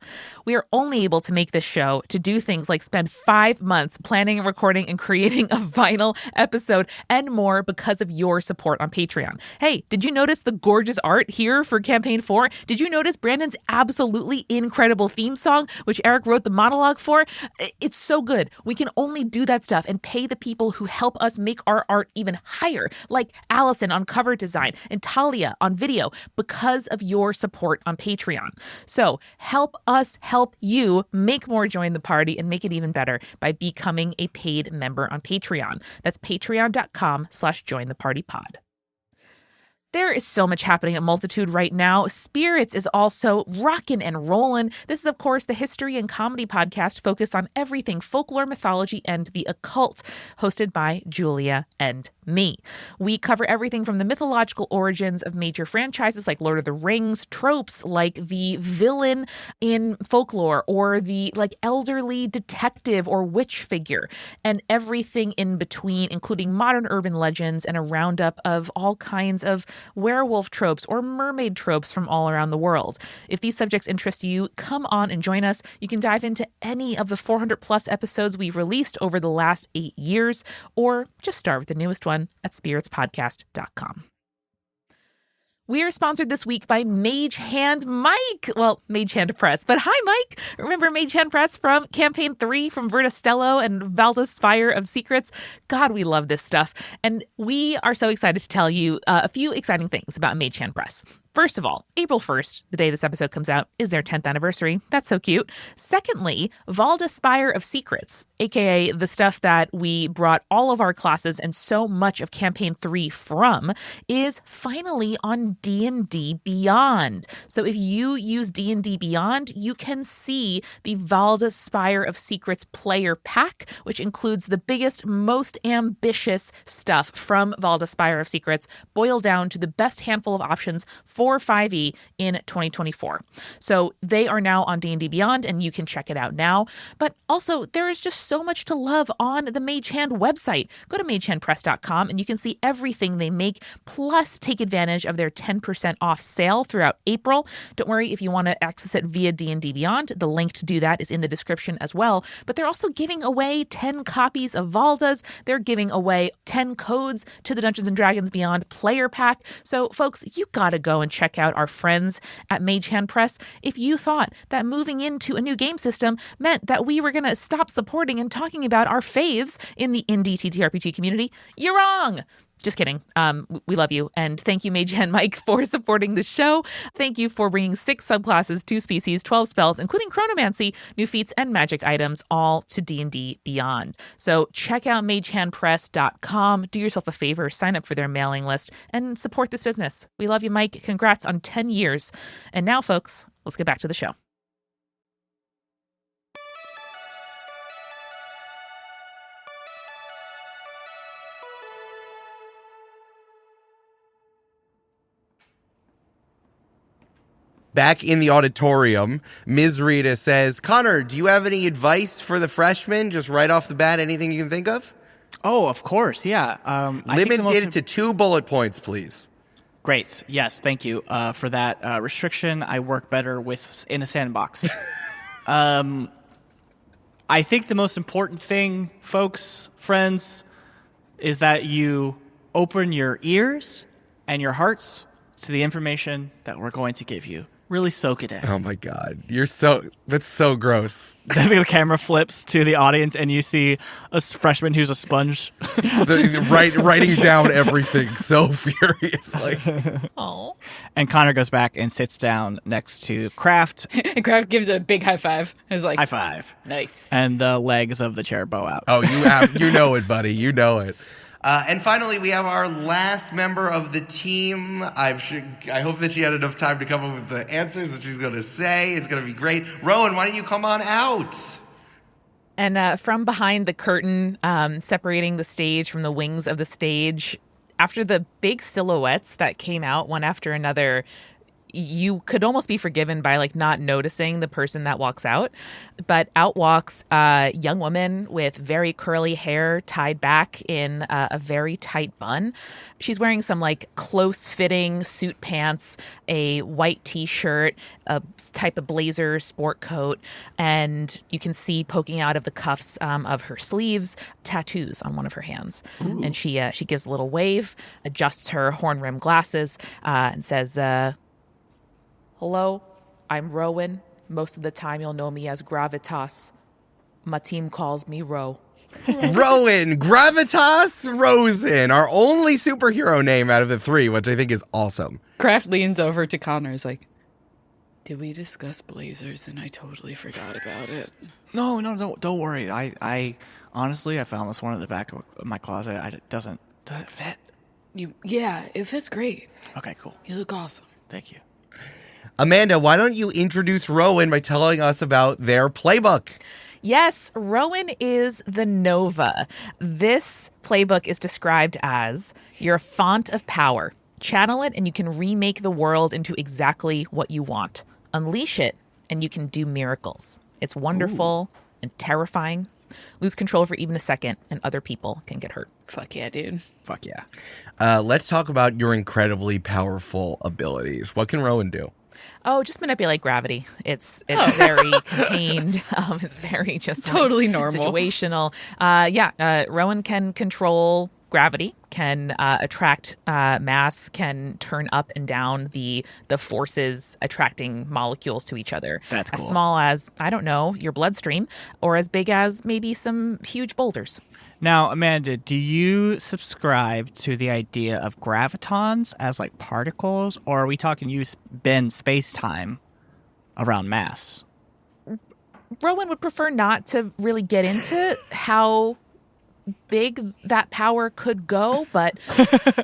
We are only able to make this show to do things like spend 5 months planning, recording, and creating a final episode and more because of your support on Patreon. Hey, did you notice the gorgeous art here for Campaign 4? Did you notice Brandon's absolutely incredible theme song, which Eric wrote the monologue for? It's so good. We can only do that stuff and pay the people who help us make our art even higher, like Allyson on cover design and Talia on video, because of your support on Patreon. So help us help you make more Join the Party and make it even better by becoming a paid member on Patreon. That's patreon.com/jointhepartypod. There is so much happening at Multitude right now. Spirits is also rockin' and rollin'. This is, of course, the history and comedy podcast focused on everything folklore, mythology, and the occult, hosted by Julia and me. We cover everything from the mythological origins of major franchises like Lord of the Rings, tropes like the villain in folklore or the elderly detective or witch figure, and everything in between, including modern urban legends and a roundup of all kinds of werewolf tropes or mermaid tropes from all around the world. If these subjects interest you, come on and join us. You can dive into any of the 400 plus episodes we've released over the last 8 years, or just start with the newest one at spiritspodcast.com. We are sponsored this week by Mage Hand Mike. Well, Mage Hand Press, but hi, Mike. Remember Mage Hand Press from Campaign 3 from Verta Stello and Valda's Spire of Secrets? God, we love this stuff. And we are so excited to tell you a few exciting things about Mage Hand Press. First of all, April 1st, the day this episode comes out, is their 10th anniversary. That's so cute. Secondly, Valda's Spire of Secrets, aka the stuff that we brought all of our classes and so much of Campaign 3 from, is finally on D&D Beyond. So if you use D&D Beyond, you can see the Valda's Spire of Secrets player pack, which includes the biggest, most ambitious stuff from Valda's Spire of Secrets, boiled down to the best handful of options for 5e in 2024. So they are now on D&D Beyond, and you can check it out now. But also, there is just so much to love on the Mage Hand website. Go to magehandpress.com, and you can see everything they make, plus take advantage of their 10% off sale throughout April. Don't worry if you want to access it via D&D Beyond. The link to do that is in the description as well. But they're also giving away 10 copies of Valda's. They're giving away 10 codes to the Dungeons & Dragons Beyond player pack. So, folks, you gotta go and check out our friends at Mage Hand Press. If you thought that moving into a new game system meant that we were going to stop supporting and talking about our faves in the indie TTRPG community, you're wrong. Just kidding. We love you. And thank you, Mage Hand Mike, for supporting the show. Thank you for bringing 6 subclasses, 2 species, 12 spells, including chronomancy, new feats, and magic items, all to D&D Beyond. So check out magehandpress.com. Do yourself a favor, sign up for their mailing list, and support this business. We love you, Mike. Congrats on 10 years. And now, folks, let's get back to the show. Back in the auditorium, Ms. Rita says, Connor, do you have any advice for the freshmen? Just right off the bat, anything you can think of? Oh, of course, yeah. Limit it to 2 bullet points, please. Great. Yes, thank you for that restriction. I work better in a sandbox. I think the most important thing, folks, friends, is that you open your ears and your hearts to the information that we're going to give you. Really soak it in. Oh my God. That's so gross. The camera flips to the audience and you see a freshman who's a sponge. Writing down everything so furiously. Oh. And Connor goes back and sits down next to Kraft. And Kraft gives a big high five. It's like, high five. Nice. And the legs of the chair bow out. Oh, you know it, buddy. You know it. And finally, we have our last member of the team. I hope that she had enough time to come up with the answers that she's going to say. It's going to be great. Rowan, why don't you come on out? And from behind the curtain, separating the stage from the wings of the stage, after the big silhouettes that came out one after another, you could almost be forgiven by like not noticing the person that walks out. But out walks a young woman with very curly hair tied back in a very tight bun. She's wearing some like close fitting suit pants, a white t-shirt, a type of blazer sport coat, and you can see poking out of the cuffs of her sleeves tattoos on one of her hands. Ooh. And she gives a little wave, adjusts her horn rim glasses, and says, "Hello, I'm Rowan. Most of the time you'll know me as Gravitas. My team calls me Ro." Rowan, Gravitas Rosen, our only superhero name out of the three, which I think is awesome. Kraft leans over to Connor, is like, "Did we discuss blazers and I totally forgot about it?" No, don't worry. I honestly, I found this one at the back of my closet. Does it fit? Yeah, it fits great. Okay, cool. You look awesome. Thank you. Amanda, why don't you introduce Rowan by telling us about their playbook? Yes, Rowan is the Nova. This playbook is described as your font of power. Channel it and you can remake the world into exactly what you want. Unleash it and you can do miracles. It's wonderful and terrifying. Lose control for even a second and other people can get hurt. Fuck yeah, dude. Fuck yeah. Let's talk about your incredibly powerful abilities. What can Rowan do? Oh, just manipulate gravity. It's very contained. It's very just totally like, normal. Situational. Rowan can control gravity, can attract mass, can turn up and down the forces attracting molecules to each other. That's cool. As small as, I don't know, your bloodstream, or as big as maybe some huge boulders. Now, Amanda, do you subscribe to the idea of gravitons as like particles, or are we talking you bend space-time around mass? Rowan would prefer not to really get into how big that power could go, but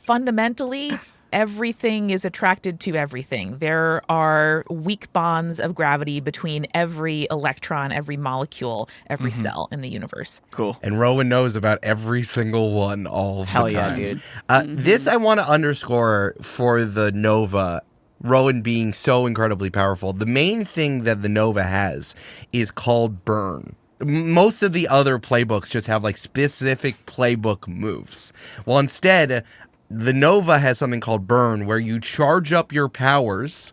fundamentally, everything is attracted to everything. There are weak bonds of gravity between every electron, every molecule, every cell in the universe. Cool. And Rowan knows about every single one all the Hell time. yeah, dude. This I want to underscore for the Nova, Rowan being so incredibly powerful. The main thing that the Nova has is called burn. Most of the other playbooks just have like specific playbook moves. Well, instead, the Nova has something called burn, where you charge up your powers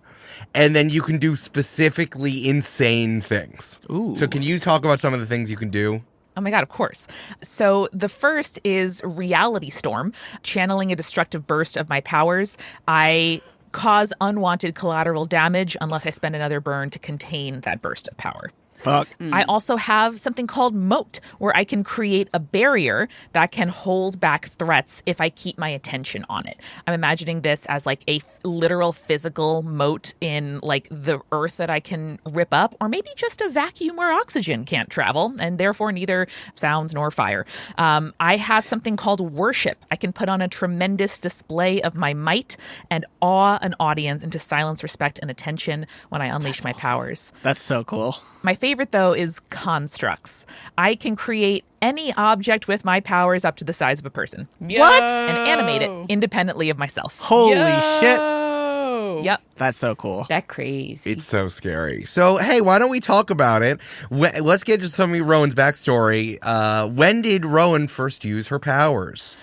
and then you can do specifically insane things. Ooh. So can you talk about some of the things you can do? Oh my God, of course. So the first is Reality Storm. Channeling a destructive burst of my powers, I cause unwanted collateral damage unless I spend another burn to contain that burst of power. Fuck. I also have something called Moat, where I can create a barrier that can hold back threats if I keep my attention on it. I'm imagining this as like a literal physical moat in like the earth that I can rip up, or maybe just a vacuum where oxygen can't travel, and therefore neither sound nor fire. I have something called Worship. I can put on a tremendous display of my might and awe an audience into silence, respect, and attention when I unleash my powers. That's so cool. My favorite, though, is Constructs. I can create any object with my powers up to the size of a person. What? And animate it independently of myself. Holy shit. Yep. That's so cool. That crazy. It's so scary. So, hey, why don't we talk about it? Let's get to some of Rowan's backstory. When did Rowan first use her powers?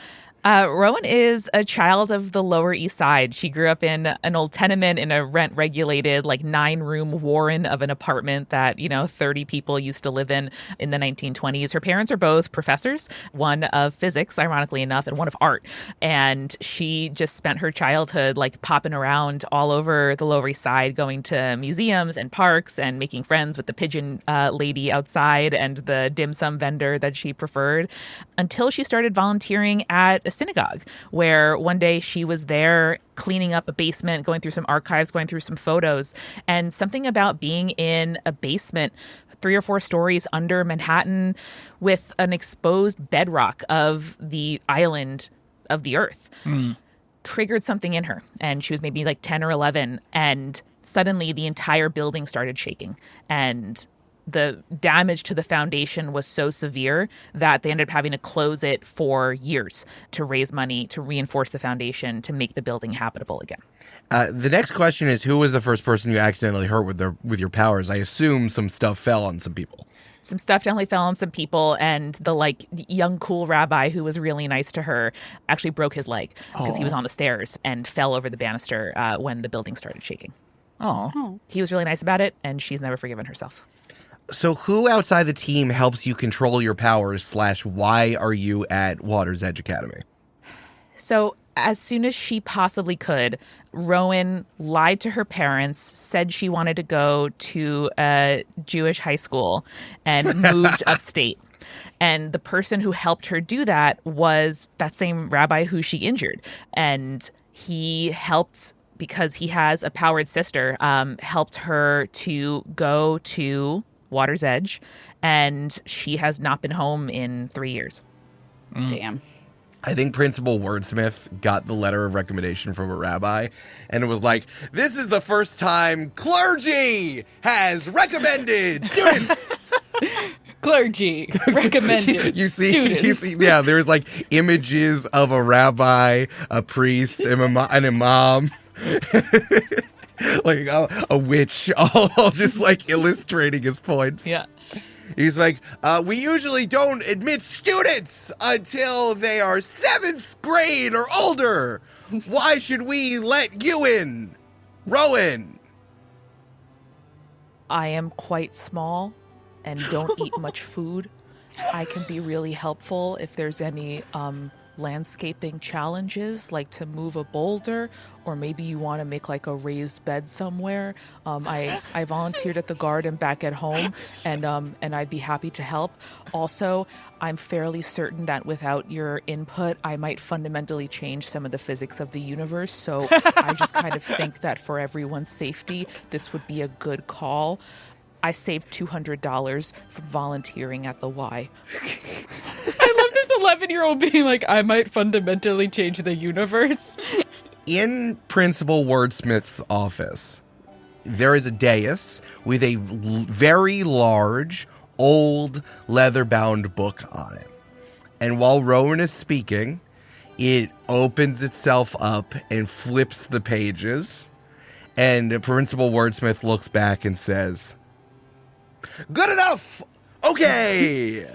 Rowan is a child of the Lower East Side. She grew up in an old tenement in a rent-regulated, like 9-room warren of an apartment that, 30 people used to live in the 1920s. Her parents are both professors, one of physics, ironically enough, and one of art. And she just spent her childhood like popping around all over the Lower East Side, going to museums and parks and making friends with the pigeon lady outside and the dim sum vendor that she preferred, until she started volunteering at a synagogue, where one day she was there cleaning up a basement, going through some archives, going through some photos, and something about being in a basement 3 or 4 stories under Manhattan with an exposed bedrock of the island of the earth triggered something in her. And she was maybe like 10 or 11, and suddenly the entire building started shaking, and the damage to the foundation was so severe that they ended up having to close it for years to raise money to reinforce the foundation to make the building habitable again. The next question is, who was the first person you accidentally hurt with your powers? I assume some stuff fell on some people. Some stuff definitely fell on some people, and the young cool rabbi who was really nice to her actually broke his leg because he was on the stairs and fell over the banister when the building started shaking. Oh. He was really nice about it, and she's never forgiven herself. So who outside the team helps you control your powers / why are you at Water's Edge Academy? So as soon as she possibly could, Rowan lied to her parents, said she wanted to go to a Jewish high school, and moved upstate. And the person who helped her do that was that same rabbi who she injured. And he helped, because he has a powered sister, helped her to go to Water's Edge. And she has not been home in 3 years. Damn. I think Principal Wordsmith got the letter of recommendation from a rabbi, and it was like, this is the first time clergy has recommended students. Clergy recommended you see, students. yeah, there's like images of a rabbi, a priest, an imam, like a witch, all just like illustrating his points. Yeah. He's like, we usually don't admit students until they are 7th grade or older. Why should we let you in? Rowan. I am quite small and don't eat much food. I can be really helpful if there's any landscaping challenges, like to move a boulder, or maybe you want to make like a raised bed somewhere. I volunteered at the garden back at home, and I'd be happy to help. Also, I'm fairly certain that without your input, I might fundamentally change some of the physics of the universe. So I just kind of think that for everyone's safety, this would be a good call. I saved $200 from volunteering at the Y. I love this 11-year-old being like, I might fundamentally change the universe. In Principal Wordsmith's office, there is a dais with a very large, old, leather-bound book on it. And while Rowan is speaking, it opens itself up and flips the pages. And Principal Wordsmith looks back and says, "Good enough! Okay!"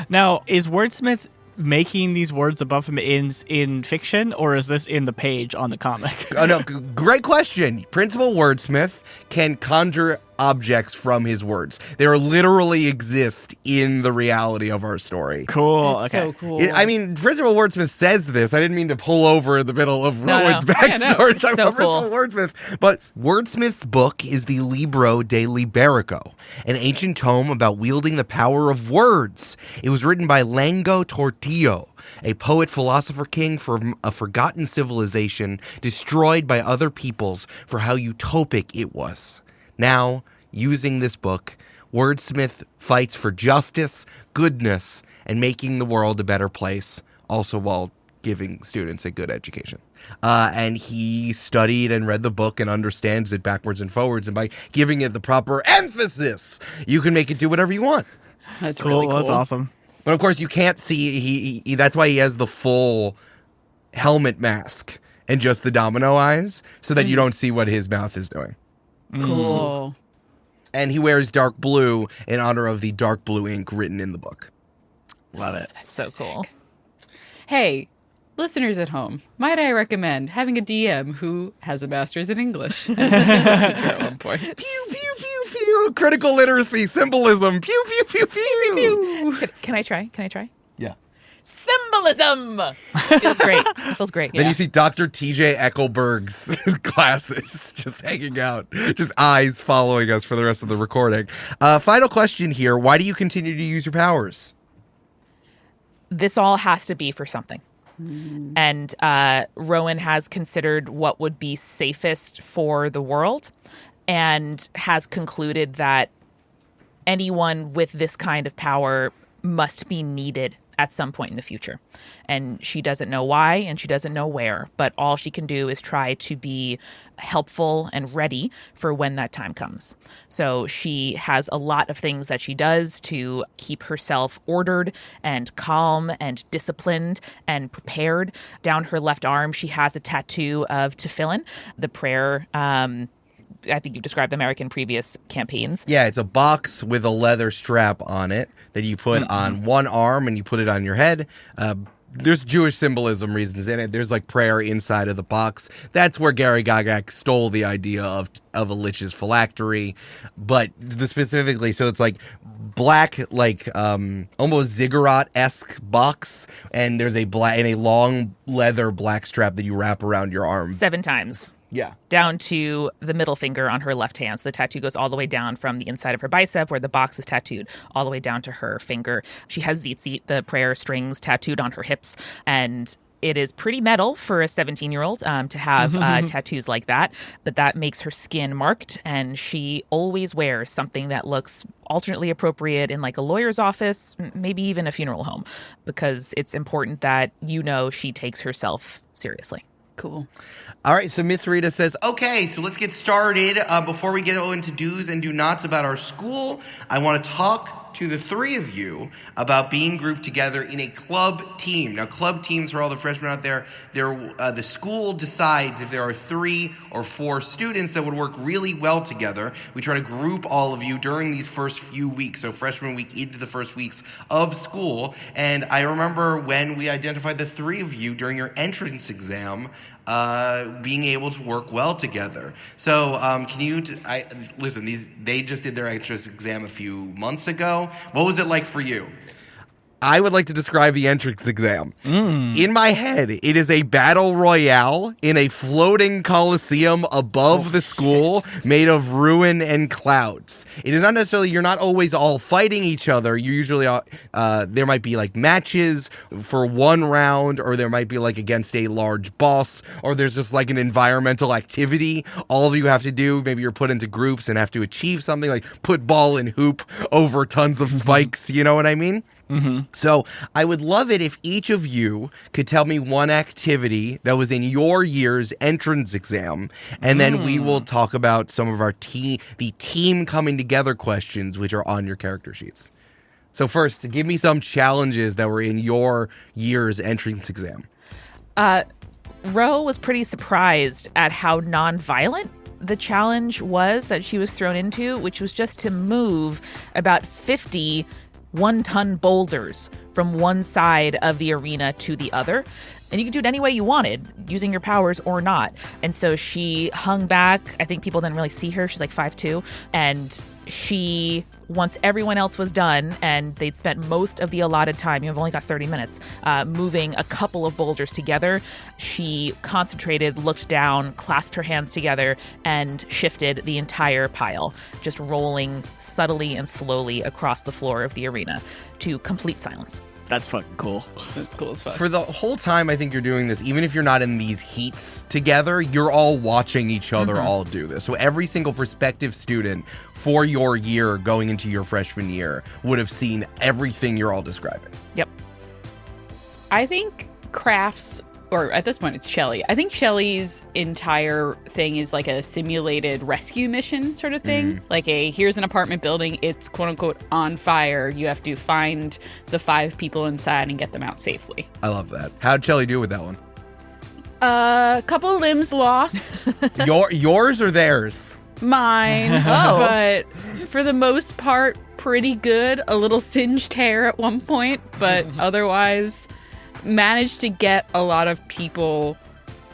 Now, is Wordsmith making these words above him in fiction, or is this in the page on the comic? No, great question. Principal Wordsmith can conjure objects from his words. They literally exist in the reality of our story. Cool. That's Okay. so cool. I mean, Principal Wordsmith says this. I didn't mean to pull over in the middle of Rowan's backstory. It's so cool. Principal Wordsmith. But Wordsmith's book is the Libro de Liberico, an ancient tome about wielding the power of words. It was written by Lango Tortillo, a poet, philosopher king from a forgotten civilization destroyed by other peoples for how utopic it was. Now, using this book, Wordsmith fights for justice, goodness, and making the world a better place, also while giving students a good education. And he studied and read the book and understands it backwards and forwards, and by giving it the proper emphasis, you can make it do whatever you want. That's Cool. really cool. That's awesome. But of course, you can't see. He that's why he has the full helmet mask and just the domino eyes, so that you don't see what his mouth is doing. Cool. And he wears dark blue in honor of the dark blue ink written in the book. Love it. That's so cool. Hey, listeners at home, might I recommend having a DM who has a master's in English? At one point. Pew, pew, pew, pew. Critical literacy, symbolism. Pew, pew, pew, pew. Can I try? Yeah. Symbolism! Feels great. It feels great. Then you see Dr. TJ Eckelberg's glasses just hanging out, just eyes following us for the rest of the recording. Final question here. Why do you continue to use your powers? This all has to be for something. And Rowan has considered what would be safest for the world and has concluded that anyone with this kind of power must be needed at some point in the future. And she doesn't know why and she doesn't know where, but all she can do is try to be helpful and ready for when that time comes. So she has a lot of things that she does to keep herself ordered and calm and disciplined and prepared. Down her left arm, she has a tattoo of tefillin, the prayer. I think you described the American previous campaigns. Yeah, it's a box with a leather strap on it that you put on one arm and you put it on your head. There's Jewish symbolism reasons in it. There's like prayer inside of the box. That's where Gary Gygax stole the idea of a lich's phylactery. But specifically, so it's like black, like almost ziggurat-esque box, and there's a long leather black strap that you wrap around your arm 7 times. Yeah. Down to the middle finger on her left hand. So the tattoo goes all the way down from the inside of her bicep where the box is tattooed all the way down to her finger. She has tzitzit, the prayer strings, tattooed on her hips. And it is pretty metal for a 17-year-old to have tattoos like that. But that makes her skin marked. And she always wears something that looks alternately appropriate in like a lawyer's office, maybe even a funeral home, because it's important that she takes herself seriously. Cool. All right, so Miss Rita says, okay, so let's get started. Before we go into do's and do nots about our school, I want to talk to the 3 of you about being grouped together in a club team. Now, club teams, for all the freshmen out there, the school decides if there are 3 or 4 students that would work really well together. We try to group all of you during these first few weeks, so freshman week into the first weeks of school. And I remember when we identified the 3 of you during your entrance exam, being able to work well together. So can you, listen, they just did their entrance exam a few months ago. What was it like for you? I would like to describe the entrance exam. In my head, it is a battle royale in a floating coliseum above the school made of ruin and clouds. It is not necessarily, you're not always all fighting each other. You usually, there might be like matches for one round, or there might be like against a large boss, or there's just like an environmental activity all of you have to do. Maybe you're put into groups and have to achieve something like put ball in hoop over tons of spikes. You know what I mean? Mm-hmm. So I would love it if each of you could tell me one activity that was in your year's entrance exam, and then we will talk about some of our the team coming together questions, which are on your character sheets. So first, give me some challenges that were in your year's entrance exam. Ro was pretty surprised at how non-violent the challenge was that she was thrown into, which was just to move about 50 one-ton boulders from one side of the arena to the other. And you could do it any way you wanted, using your powers or not. And so she hung back. I think people didn't really see her. She's like 5'2". And she, once everyone else was done and they'd spent most of the allotted time, you've only got 30 minutes, moving a couple of boulders together, she concentrated, looked down, clasped her hands together, and shifted the entire pile, just rolling subtly and slowly across the floor of the arena to complete silence. That's fucking cool. That's cool as fuck. For the whole time I think you're doing this, even if you're not in these heats together, you're all watching each other all do this. So every single prospective student for your year going into your freshman year would have seen everything you're all describing. Yep. I think crafts, or at this point it's Shelly. I think Shelly's entire thing is like a simulated rescue mission sort of thing. Like here's an apartment building, it's quote unquote on fire. You have to find the 5 people inside and get them out safely. I love that. How'd Shelly do with that one? A couple limbs lost. Yours or theirs? Mine. But for the most part, pretty good. A little singed hair at one point, but otherwise managed to get a lot of people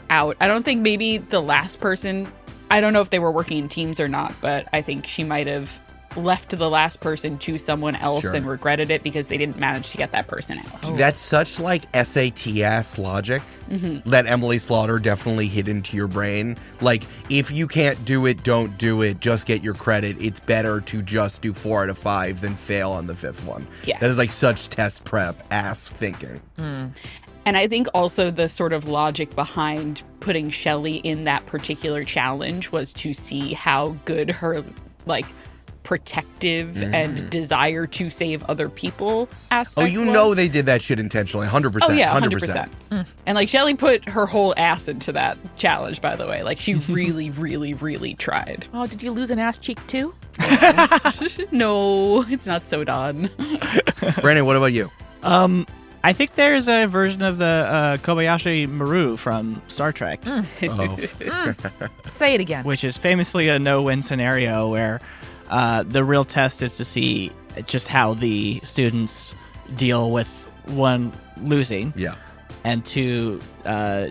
out. I don't think maybe the last person, I don't know if they were working in teams or not, but I think she might have left the last person to someone else and regretted it because they didn't manage to get that person out. That's such like SAT-ass logic that Emily Slaughter definitely hit into your brain. Like, if you can't do it, don't do it. Just get your credit. It's better to just do 4 out of 5 than fail on the 5th one. Yes. That is like such test prep ass thinking. And I think also the sort of logic behind putting Shelly in that particular challenge was to see how good her like protective and desire to save other people aspect. Oh, you know they did that shit intentionally, 100%. Oh yeah, 100%. And like Shelly put her whole ass into that challenge, by the way. Like she really, really, really tried. Oh, did you lose an ass cheek too? No, it's not so done. Brandon, what about you? I think there's a version of the Kobayashi Maru from Star Trek, Say it again. which is famously a no-win scenario where the real test is to see just how the students deal with one losing, and to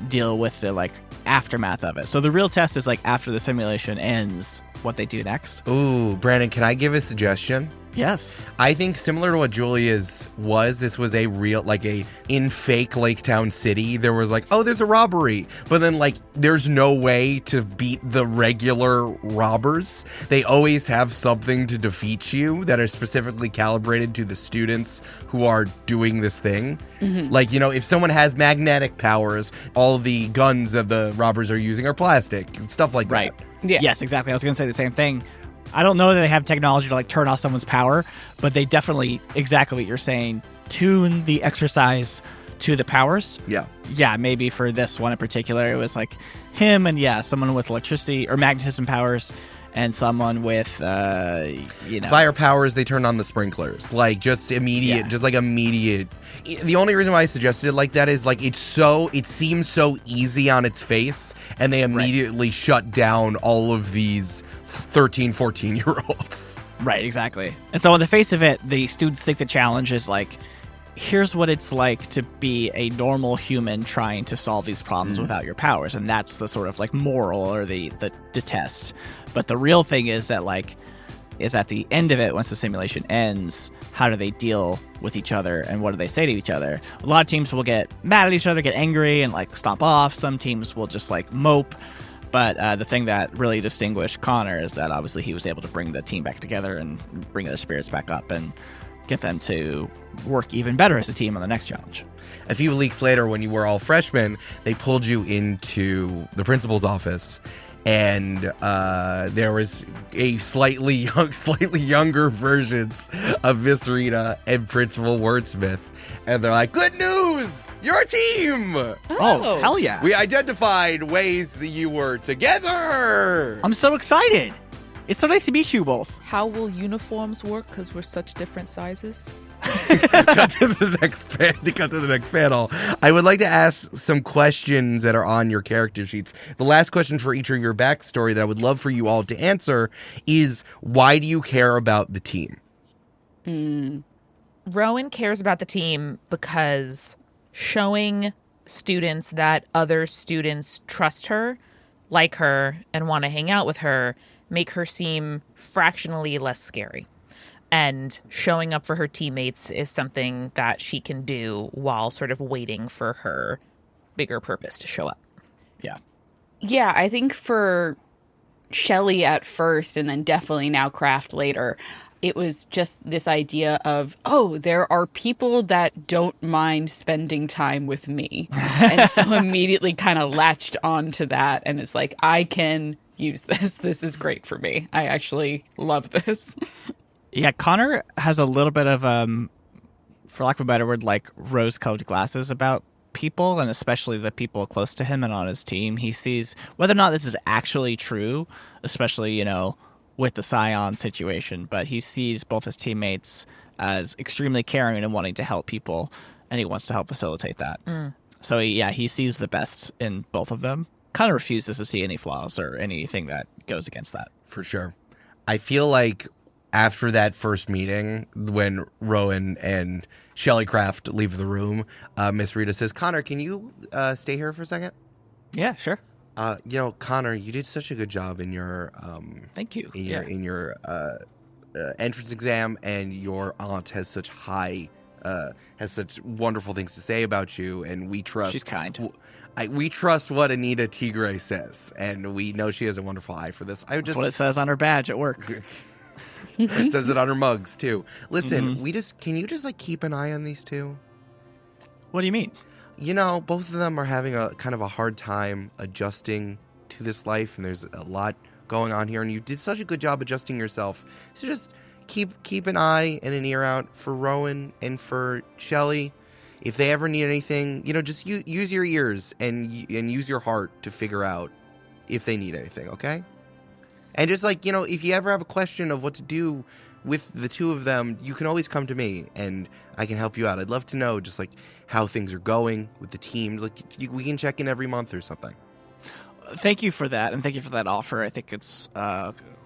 deal with the like aftermath of it. So the real test is like after the simulation ends, what they do next. Ooh, Brandon, can I give a suggestion? Yes. I think similar to what Julia's was, this was a real, like in fake Lake Town City, there was like, oh, there's a robbery. But then like, there's no way to beat the regular robbers. They always have something to defeat you that are specifically calibrated to the students who are doing this thing. Like, you know, if someone has magnetic powers, all the guns that the robbers are using are plastic, stuff like that. Yeah. Yes, exactly. I was going to say the same thing. I don't know that they have technology to like turn off someone's power, but they definitely, exactly what you're saying, tune the exercise to the powers. Yeah, maybe for this one in particular, it was like him and someone with electricity or magnetism powers and someone with, fire powers, they turn on the sprinklers. Like just immediate, immediate. The only reason why I suggested it like that is like it seems so easy on its face, and they immediately shut down all of these 13, 14-year-olds. Right, exactly. And so on the face of it, the students think the challenge is like, here's what it's like to be a normal human trying to solve these problems without your powers. And that's the sort of like moral or the test. But the real thing is that like, is at the end of it, once the simulation ends, how do they deal with each other and what do they say to each other? A lot of teams will get mad at each other, get angry and like stomp off. Some teams will just like mope. But the thing that really distinguished Connor is that obviously he was able to bring the team back together and bring their spirits back up and get them to work even better as a team on the next challenge. A few weeks later, when you were all freshmen, they pulled you into the principal's office, and there was a slightly younger versions of Miss Rita and Principal Wordsmith, and they're like, "Good news! Your team! Oh, hell yeah! We identified ways that you were together." I'm so excited! It's so nice to meet you both. How will uniforms work? Because we're such different sizes. Cut to the next panel. I would like to ask some questions that are on your character sheets. The last question for each of your backstory that I would love for you all to answer is, why do you care about the team? Rowan cares about the team because showing students that other students trust her, like her, and want to hang out with her make her seem fractionally less scary. And showing up for her teammates is something that she can do while sort of waiting for her bigger purpose to show up. Yeah, I think for Shelly at first, and then definitely now Kraft later, it was just this idea of, oh, there are people that don't mind spending time with me. And so immediately kind of latched onto that, and it's like, I can use this. This is great for me. I actually love this. Yeah, Connor has a little bit of, for lack of a better word, like rose-colored glasses about people, and especially the people close to him and on his team. He sees whether or not this is actually true, especially, you know, with the Scion situation, but he sees both his teammates as extremely caring and wanting to help people, and he wants to help facilitate that. So, he sees the best in both of them. Kind of refuses to see any flaws or anything that goes against that. For sure. I feel like after that first meeting, when Rowan and Shelly Kraft leave the room, Miss Rita says, "Connor, can you stay here for a second?" Yeah, sure. Connor, you did such a good job in your Thank you. in your entrance exam, and your aunt has such wonderful things to say about you, and we trust. She's kind. We trust what Anita Tigre says, and we know she has a wonderful eye for this. That's what it says on her badge at work. It says it on her mugs too. Listen, can you just like keep an eye on these two? What do you mean? You know, both of them are having a kind of a hard time adjusting to this life, and there's a lot going on here, and you did such a good job adjusting yourself. So just keep an eye and an ear out for Rowan and for Shelly. If they ever need anything, just use your ears and use your heart to figure out if they need anything, okay? And just if you ever have a question of what to do with the two of them, you can always come to me and I can help you out. I'd love to know just how things are going with the team. We can check in every month or something. Thank you for that, and thank you for that offer. I think it's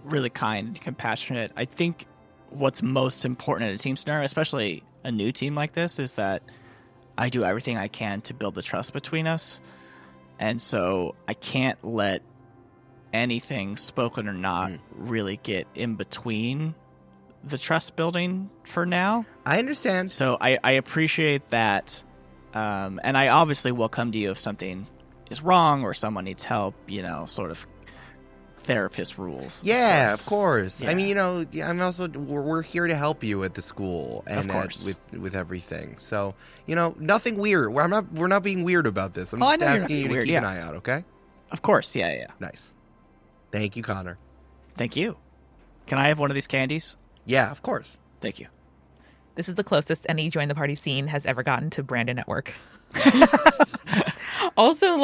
really kind and compassionate. I think what's most important in a team scenario, especially a new team like this, is that I do everything I can to build the trust between us. And so I can't let anything, spoken or not, really get in between the trust building for now. I understand. So I appreciate that. And I obviously will come to you if something is wrong or someone needs help, sort of therapist rules. Yeah, of course. Yeah. I mean, I'm also we're here to help you at the school and of course. with everything. So, nothing weird. We're not being weird about this. I'm I just know you're not asking you being to weird, keep yeah. an eye out, okay? Of course, yeah. Nice. Thank you, Connor. Thank you. Can I have one of these candies? Yeah, of course. Thank you. This is the closest any Join the Party scene has ever gotten to Brandon at work. Also,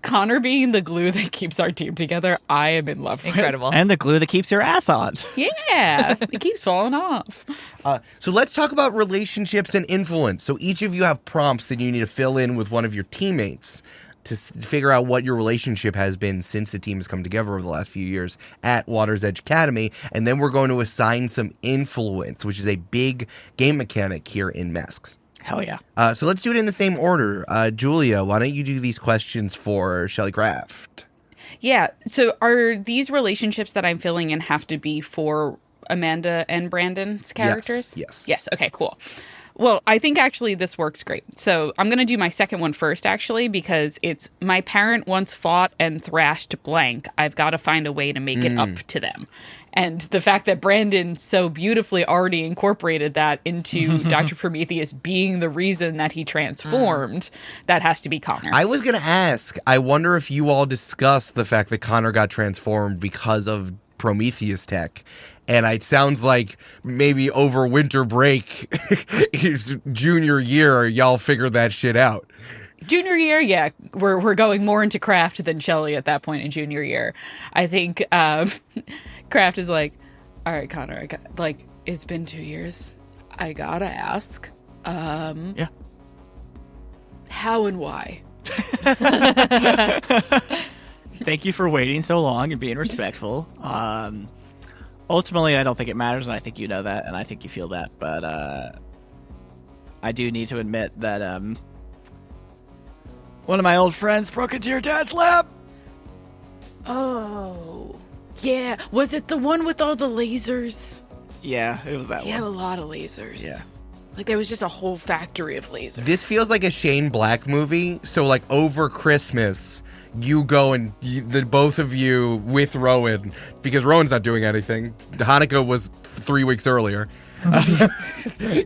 Connor being the glue that keeps our team together, I am in love with. Incredible. And the glue that keeps your ass on. Yeah, it keeps falling off. So let's talk about relationships and influence. So each of you have prompts that you need to fill in with one of your teammates to figure out what your relationship has been since the team has come together over the last few years at Water's Edge Academy. And then we're going to assign some influence, which is a big game mechanic here in Masks. Hell yeah. So let's do it in the same order. Julia, why don't you do these questions for Shelly Craft? Yeah. So are these relationships that I'm filling in have to be for Amanda and Brandon's characters? Yes. Yes. Okay, cool. Well, I think actually this works great. So I'm going to do my second one first, actually, because it's my parent once fought and thrashed blank. I've got to find a way to make it up to them. And the fact that Brandon so beautifully already incorporated that into Dr. Prometheus being the reason that he transformed, that has to be Connor. I was going to ask, I wonder if you all discussed the fact that Connor got transformed because of Prometheus tech. And it sounds like maybe over winter break, his junior year, y'all figured that shit out. Junior year, yeah, we're going more into craft than Shelly at that point in junior year. I think Craft is like, all right, Connor, it's been 2 years. I gotta ask, Yeah. how and why? Thank you for waiting so long and being respectful. Ultimately, I don't think it matters, and I think you know that, and I think you feel that. But I do need to admit that one of my old friends broke into your dad's lab. Oh, yeah. Was it the one with all the lasers? Yeah, it was that He had a one. lot of lasers. Yeah. There was just a whole factory of lasers. This feels like a Shane Black movie. So over Christmas, you go and the both of you with Rowan, because Rowan's not doing anything. Hanukkah was 3 weeks earlier.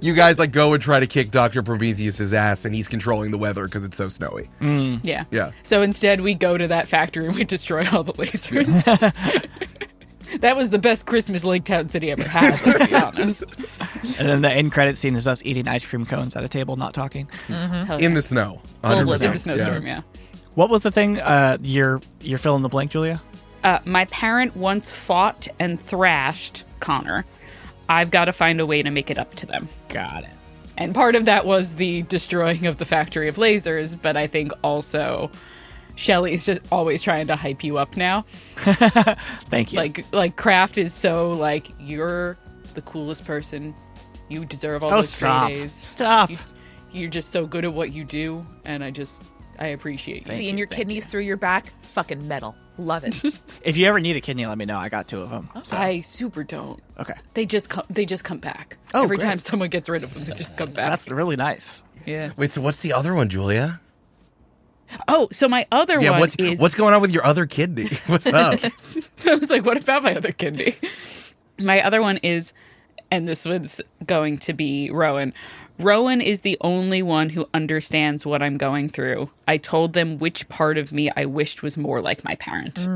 You guys go and try to kick Dr. Prometheus's ass, and he's controlling the weather because it's so snowy. Yeah. Yeah. So instead, we go to that factory and we destroy all the lasers. That was the best Christmas Lake Town City ever had, let's be honest. And then the end credit scene is us eating ice cream cones at a table, not talking. Hell In yeah. the snow. Full 100%. blizzard, snowstorm, yeah. What was the thing? You're fill in the blank, Julia? My parent once fought and thrashed Connor. I've got to find a way to make it up to them. Got it. And part of that was the destroying of the factory of lasers, but I think also Shelly's just always trying to hype you up now. Thank you. Like Kraft is so you're the coolest person. You deserve all those stop. straight A's. Stop. You're just so good at what you do, and I appreciate you. Seeing your kidneys through your back, fucking metal. Love it. If you ever need a kidney, let me know. I got 2 of them. So. I super don't. Okay. They just come back. Oh, Every great. time someone gets rid of them, they just come back. That's really nice. Yeah. Wait, so what's the other one, Julia? Oh, so my other Yeah, one is... what's going on with your other kidney? What's up? I was like, what about my other kidney? My other one is, and this one's going to be Rowan. Rowan is the only one who understands what I'm going through. I told them which part of me I wished was more like my parent.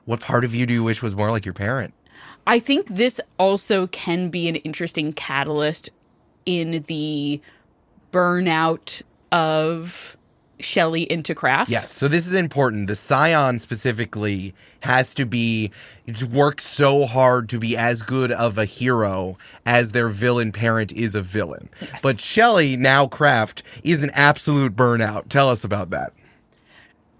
What part of you do you wish was more like your parent? I think this also can be an interesting catalyst in the burnout of Shelley into Craft. Yes, so this is important. The Scion specifically has to work so hard to be as good of a hero as their villain parent is a villain. Yes. But Shelley, now Craft, is an absolute burnout. Tell us about that.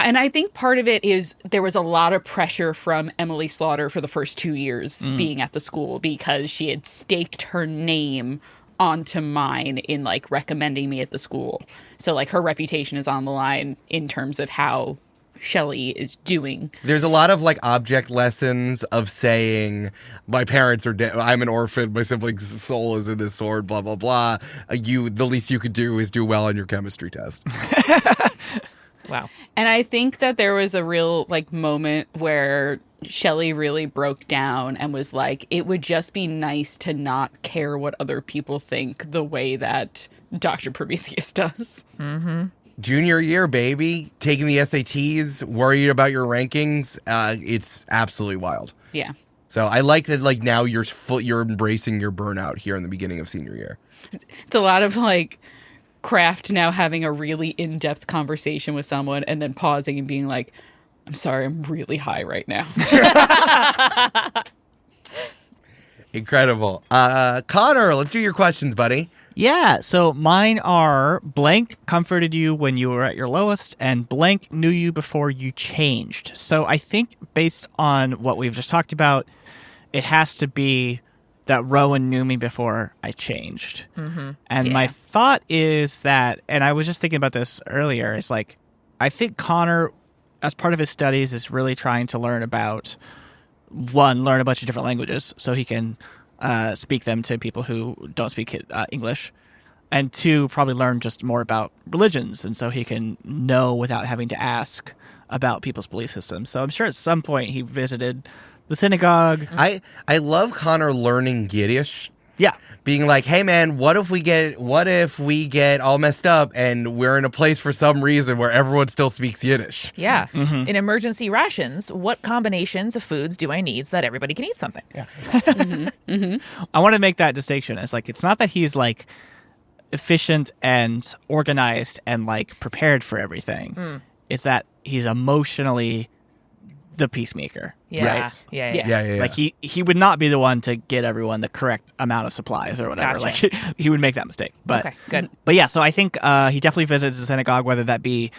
And I think part of it is there was a lot of pressure from Emily Slaughter for the first 2 years being at the school because she had staked her name onto mine in like recommending me at the school. So like her reputation is on the line in terms of how Shelley is doing. There's a lot of like object lessons of saying my parents are dead, I'm an orphan, my sibling's soul is in this sword, blah blah blah. The least you could do is do well on your chemistry test. Wow. And I think that there was a real like moment where Shelley really broke down and was like, it would just be nice to not care what other people think the way that Dr. Prometheus does. Mm-hmm. Junior year, baby, taking the SATs, worried about your rankings. It's absolutely wild. Yeah. So I like that. Like now you're embracing your burnout here in the beginning of senior year. It's a lot of like Craft now having a really in-depth conversation with someone and then pausing and being like, I'm sorry, I'm really high right now. Incredible. Connor, let's do your questions, buddy. Yeah, so mine are blank comforted you when you were at your lowest and blank knew you before you changed. So I think based on what we've just talked about, it has to be that Rowan knew me before I changed. Mm-hmm. And my thought is that, and I was just thinking about this earlier, is like, I think Connor, as part of his studies, is really trying to learn about, one, learn a bunch of different languages so he can speak them to people who don't speak English, and two, probably learn just more about religions, and so he can know without having to ask about people's belief systems. So I'm sure at some point he visited the synagogue. I love Connor learning Yiddish. Yeah. Being like, hey man, what if we get all messed up and we're in a place for some reason where everyone still speaks Yiddish? Yeah. Mm-hmm. In emergency rations, what combinations of foods do I need so that everybody can eat something? Yeah. Mm-hmm. Mm-hmm. I want to make that distinction. It's like, it's not that he's like efficient and organized and like prepared for everything. It's that he's emotionally the peacemaker. Yeah. Yes. Yeah. Yeah. Like he would not be the one to get everyone the correct amount of supplies or whatever. Gotcha. Like he would make that mistake. But Okay, good. But yeah, so I think he definitely visits the synagogue, whether that be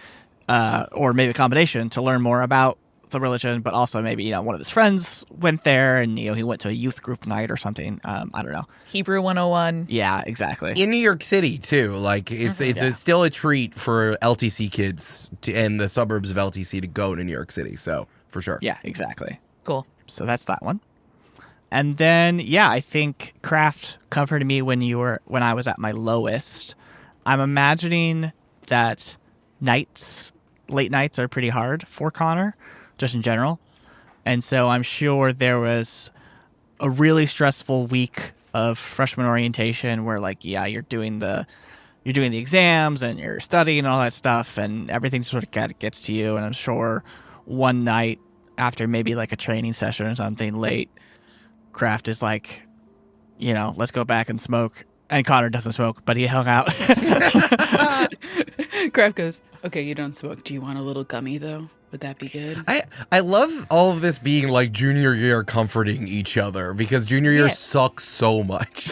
or maybe a combination to learn more about the religion, but also maybe one of his friends went there and he went to a youth group night or something. I don't know. Hebrew 101. Yeah, exactly. In New York City too, like it's still a treat for LTC kids and the suburbs of LTC to go to New York City. So for sure. Yeah, exactly. Cool. So that's that one. And then, yeah, I think Craft comforted me when I was at my lowest. I'm imagining that late nights are pretty hard for Connor, just in general. And so I'm sure there was a really stressful week of freshman orientation where like, yeah, you're doing the exams and you're studying and all that stuff and everything sort of gets to you. And I'm sure one night after maybe like a training session or something late, Craft is like, let's go back and smoke. And Connor doesn't smoke, but he hung out. Craft goes, okay, you don't smoke. Do you want a little gummy though? Would that be good? I love all of this being like junior year comforting each other because junior year sucks so much.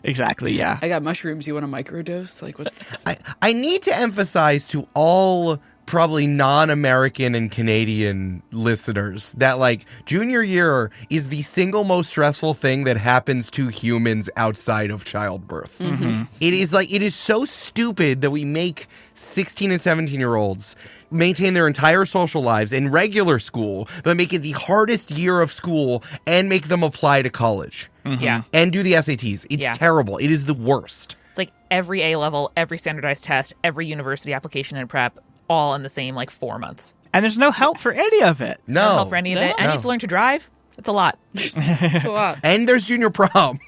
Exactly, yeah. I got mushrooms. You want a microdose? Like what's... I need to emphasize to all probably non-American and Canadian listeners that like junior year is the single most stressful thing that happens to humans outside of childbirth. Mm-hmm. It is so stupid that we make 16 and 17-year-olds maintain their entire social lives in regular school, but make it the hardest year of school and make them apply to college. Mm-hmm. Yeah. And do the SATs. It's terrible. It is the worst. It's like every A level, every standardized test, every university application and prep, all in the same 4 months. And there's no help for any of it. No. No help for any of it. And you have to learn to drive. It's a lot. a lot. And there's junior prom.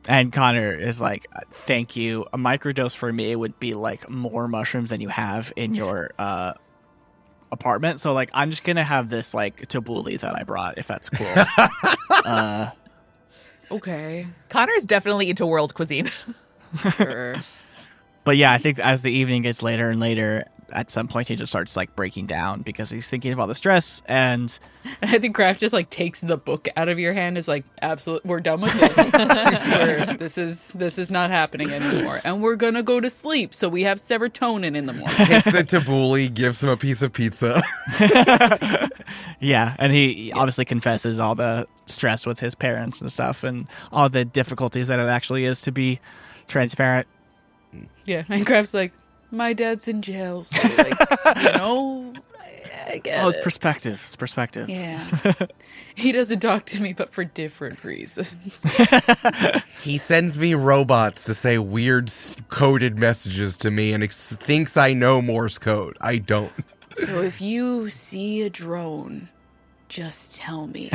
And Connor is like, thank you. A microdose for me would be like more mushrooms than you have in your apartment. So like, I'm just gonna have this like tabbouleh that I brought, if that's cool. Okay. Connor is definitely into world cuisine. Sure. But yeah, I think as the evening gets later and later, at some point he just starts like breaking down because he's thinking about the stress. And I think Kraft just like takes the book out of your hand. Is like, absolutely, we're done with this. This is not happening anymore, and we're gonna go to sleep. So we have serotonin in the morning. Takes the tabbouleh, gives him a piece of pizza. yeah, and he obviously confesses all the stress with his parents and stuff, and all the difficulties that it actually is to be transparent. Yeah, and Kraft's like, my dad's in jail, so like, I get It's perspective. It's perspective. Yeah. He doesn't talk to me, but for different reasons. He sends me robots to say weird coded messages to me and thinks I know Morse code. I don't. So if you see a drone, just tell me.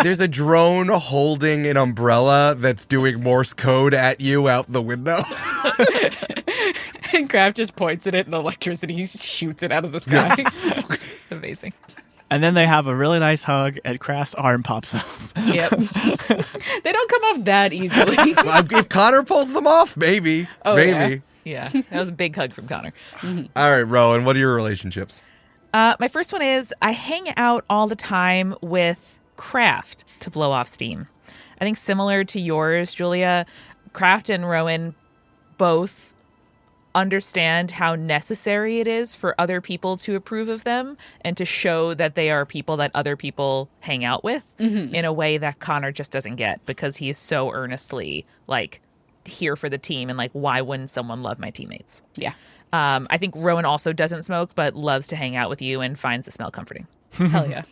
There's a drone holding an umbrella that's doing Morse code at you out the window. And Kraft just points at it and electricity shoots it out of the sky. Amazing. And then they have a really nice hug, and Kraft's arm pops off. Yep. They don't come off that easily. If Connor pulls them off, maybe. Oh, maybe. Yeah, that was a big hug from Connor. All right, Rowan, what are your relationships? My first one is I hang out all the time with Kraft to blow off steam. I think similar to yours, Julia, Kraft and Rowan both understand how necessary it is for other people to approve of them and to show that they are people that other people hang out with in a way that Connor just doesn't get because he is so earnestly like here for the team and like, why wouldn't someone love my teammates? Yeah. I think Rowan also doesn't smoke, but loves to hang out with you and finds the smell comforting. Hell yeah.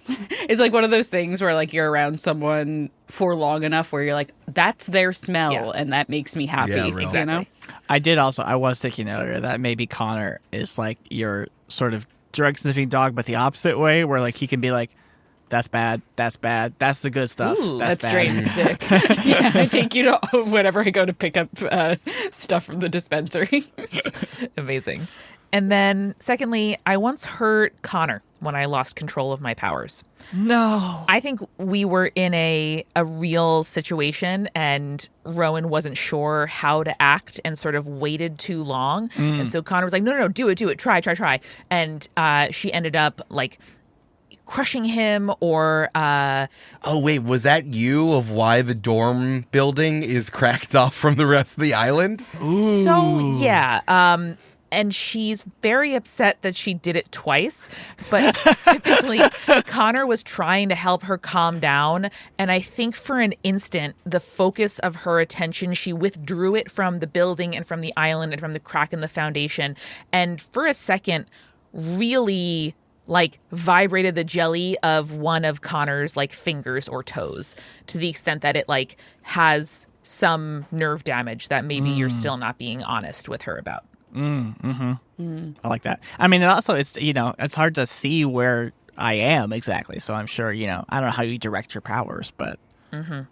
It's like one of those things where like you're around someone for long enough where you're like, that's their smell and that makes me happy. Yeah, really. You know? I was thinking earlier that maybe Connor is like your sort of drug sniffing dog, but the opposite way, where like he can be like, that's bad, that's the good stuff. Ooh, That's bad. straight and sick. Yeah, I take you to whenever I go to pick up stuff from the dispensary. Amazing. And then secondly, I once hurt Connor when I lost control of my powers. No. I think we were in a real situation and Rowan wasn't sure how to act and sort of waited too long. And so Connor was like, no, do it. Try. And she ended up like crushing him or Oh, wait, was that you of why the dorm building is cracked off from the rest of the island? So yeah, and she's very upset that she did it twice, but specifically Connor was trying to help her calm down, and I think for an instant the focus of her attention, she withdrew it from the building and from the island and from the crack in the foundation, and for a second really like vibrated the jelly of one of Connor's like fingers or toes to the extent that it like has some nerve damage that maybe you're still not being honest with her about. I like that. I mean, and also it's, it's hard to see where I am exactly. So I'm sure, I don't know how you direct your powers, but.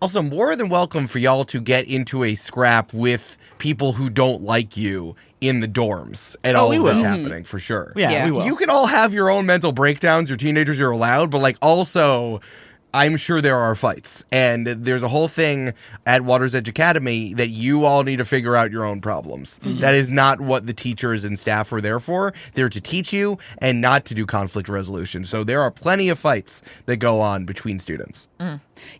Also, more than welcome for y'all to get into a scrap with people who don't like you in the dorms and all of this happening, for sure. Yeah, we will. You can all have your own mental breakdowns. Your teenagers are allowed, but like also, I'm sure there are fights. And there's a whole thing at Water's Edge Academy that you all need to figure out your own problems. That is not what the teachers and staff are there for. They're to teach you and not to do conflict resolution. So there are plenty of fights that go on between students.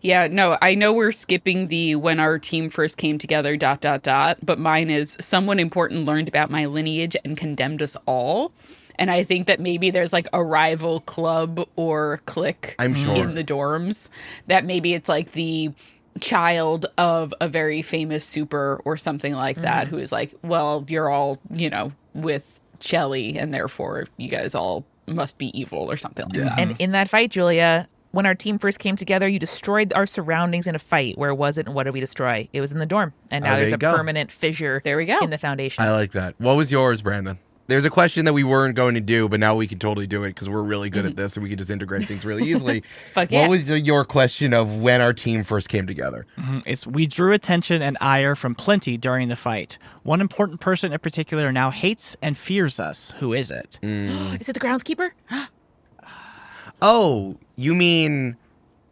Yeah, no, I know we're skipping the when our team first came together ... but mine is someone important learned about my lineage and condemned us all. And I think that maybe there's like a rival club or clique I'm sure. in the dorms that maybe it's like the child of a very famous super or something like that who is like, well, you're all, with Shelley and therefore you guys all must be evil or something like that. And in that fight, Julia, when our team first came together, you destroyed our surroundings in a fight. Where was it and what did we destroy? It was in the dorm. And now there there's you a go. permanent fissure There we go. in the foundation. I like that. What was yours, Brandon? There's a question that we weren't going to do, but now we can totally do it because we're really good at this and we can just integrate things really easily. Fuck yeah. What was your question of when our team first came together? It's we drew attention and ire from plenty during the fight. One important person in particular now hates and fears us. Who is it? Is it the groundskeeper? Oh, you mean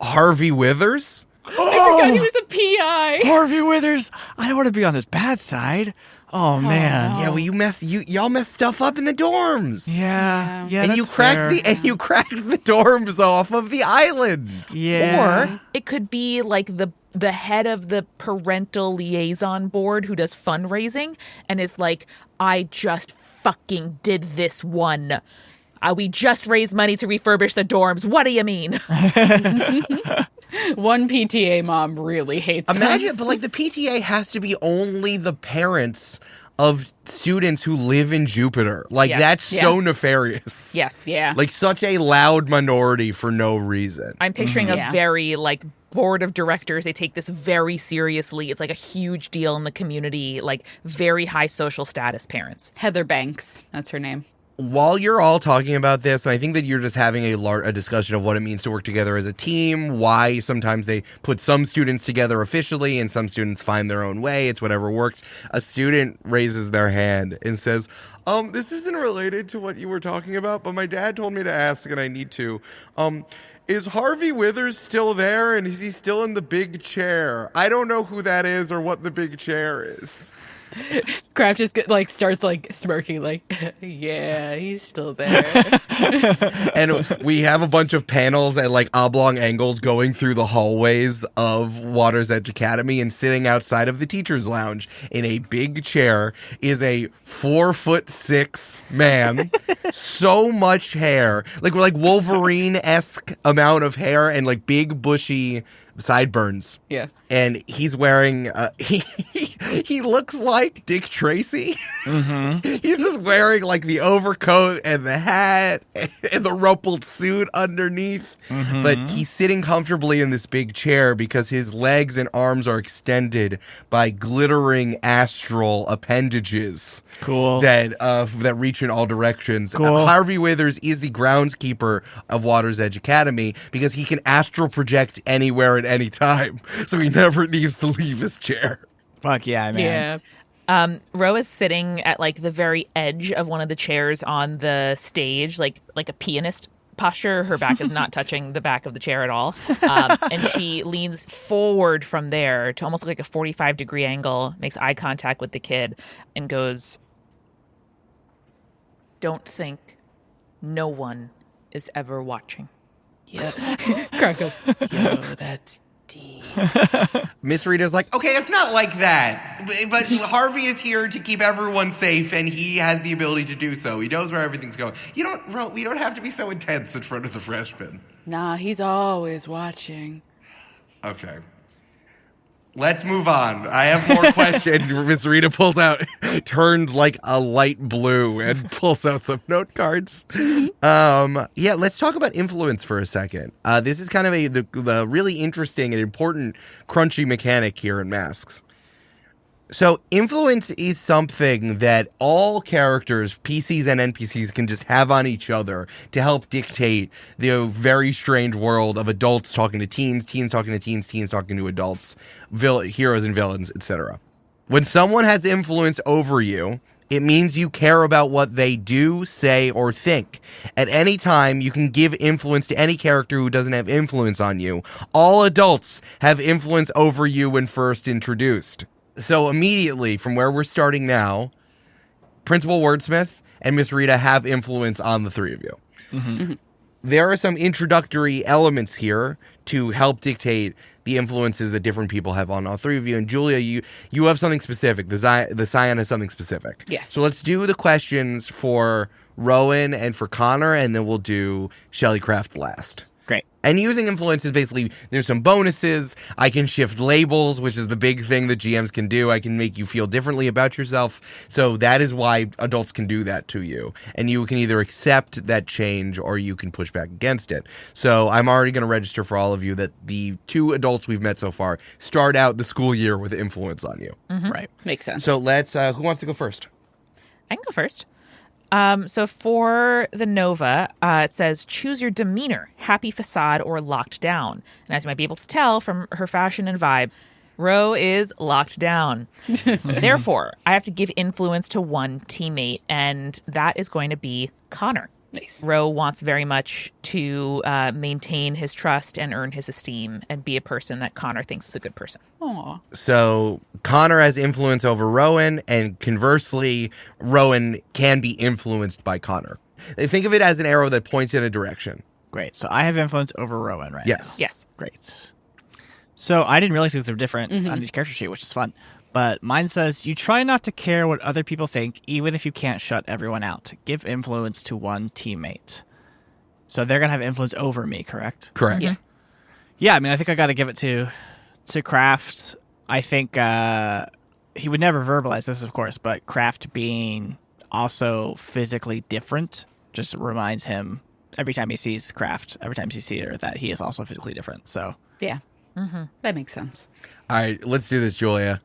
Harvey Withers? I forgot he was a PI. Harvey Withers. I don't want to be on his bad side. Oh man. no. Yeah, well, y'all messed stuff up in the dorms. Yeah. Yeah. Yeah. and that's you cracked fair. the dorms off of the island. Yeah. Or it could be like the head of the parental liaison board who does fundraising and is like, I just fucking did this one. We just raised money to refurbish the dorms. What do you mean? One PTA mom really hates Imagine, us. but like the PTA has to be only the parents of students who live in Jupiter. Like Yes. that's Yeah. so nefarious. Yes. Yeah. Like such a loud minority for no reason. I'm picturing Yeah. a very like board of directors. They take this very seriously. It's like a huge deal in the community, like very high social status parents. Heather Banks. That's her name. While you're all talking about this, and I think that you're just having a discussion of what it means to work together as a team, why sometimes they put some students together officially and some students find their own way. It's whatever works. A student raises their hand and says, this isn't related to what you were talking about, but my dad told me to ask and I need to. Is Harvey Withers still there and is he still in the big chair? I don't know who that is or what the big chair is. Kraft just starts smirking yeah, he's still there. And we have a bunch of panels at oblong angles going through the hallways of Water's Edge Academy, and sitting outside of the teacher's lounge in a big chair is a 4'6" man. So much hair. We're Wolverine-esque amount of hair and big bushy sideburns. Yeah. And he's wearing he looks like Dick Tracy. Mm-hmm. He's just wearing the overcoat and the hat and the rumpled suit underneath. Mm-hmm. But he's sitting comfortably in this big chair because his legs and arms are extended by glittering astral appendages. Cool. That reach in all directions. Cool. Harvey Withers is the groundskeeper of Water's Edge Academy because he can astral project anywhere at any time. So he never needs to leave his chair. Fuck yeah, man. Yeah. Ro is sitting at the very edge of one of the chairs on the stage, like a pianist posture. Her back is not touching the back of the chair at all. And she leans forward from there to almost like a 45-degree angle, makes eye contact with the kid, and goes, "Don't think no one is ever watching." Yeah. Kraft goes, yo, that's deep. Miss Rita's like, okay, it's not like that. But Harvey is here to keep everyone safe, and he has the ability to do so. He knows where everything's going. We don't have to be so intense in front of the freshmen. Nah, he's always watching. Okay. Let's move on. I have more questions. Miss Rita pulls out, turns a light blue, and pulls out some note cards. Let's talk about influence for a second. This is kind of the really interesting and important crunchy mechanic here in Masks. So influence is something that all characters, PCs and NPCs, can just have on each other to help dictate the very strange world of adults talking to teens, teens talking to teens, teens talking to adults, heroes and villains, etc. When someone has influence over you, it means you care about what they do, say, or think. At any time, you can give influence to any character who doesn't have influence on you. All adults have influence over you when first introduced. So immediately, from where we're starting now, Principal Wordsmith and Miss Rita have influence on the three of you. Mm-hmm. There are some introductory elements here to help dictate the influences that different people have on all three of you. And Julia, you have something specific. The Scion has something specific. Yes. So let's do the questions for Rowan and for Connor, and then we'll do Shelley Craft last. Great. And using influence is basically, there's some bonuses. I can shift labels, which is the big thing that GMs can do. I can make you feel differently about yourself. So that is why adults can do that to you. And you can either accept that change or you can push back against it. So I'm already going to register for all of you that the two adults we've met so far start out the school year with influence on you. Mm-hmm. Right. Makes sense. So let's, who wants to go first? I can go first. So for the Nova, it says, choose your demeanor, happy facade or locked down. And as you might be able to tell from her fashion and vibe, Ro is locked down. Therefore, I have to give influence to one teammate, and that is going to be Connor. Nice. Ro wants very much to maintain his trust and earn his esteem and be a person that Connor thinks is a good person. Aw. So Connor has influence over Rowan, and conversely, Rowan can be influenced by Connor. They think of it as an arrow that points in a direction. Great. So I have influence over Rowan right Yes. now. Yes. Great. So I didn't realize these were different on each character sheet, which is fun. But mine says, you try not to care what other people think, even if you can't shut everyone out. Give influence to one teammate. So they're going to have influence over me, correct? Correct. Yeah. Yeah, I mean, I think I got to give it to Kraft. I think he would never verbalize this, of course, but Kraft being also physically different just reminds him every time he sees Kraft, every time he sees her, that he is also physically different. So Yeah. That makes sense. All right, let's do this, Julia.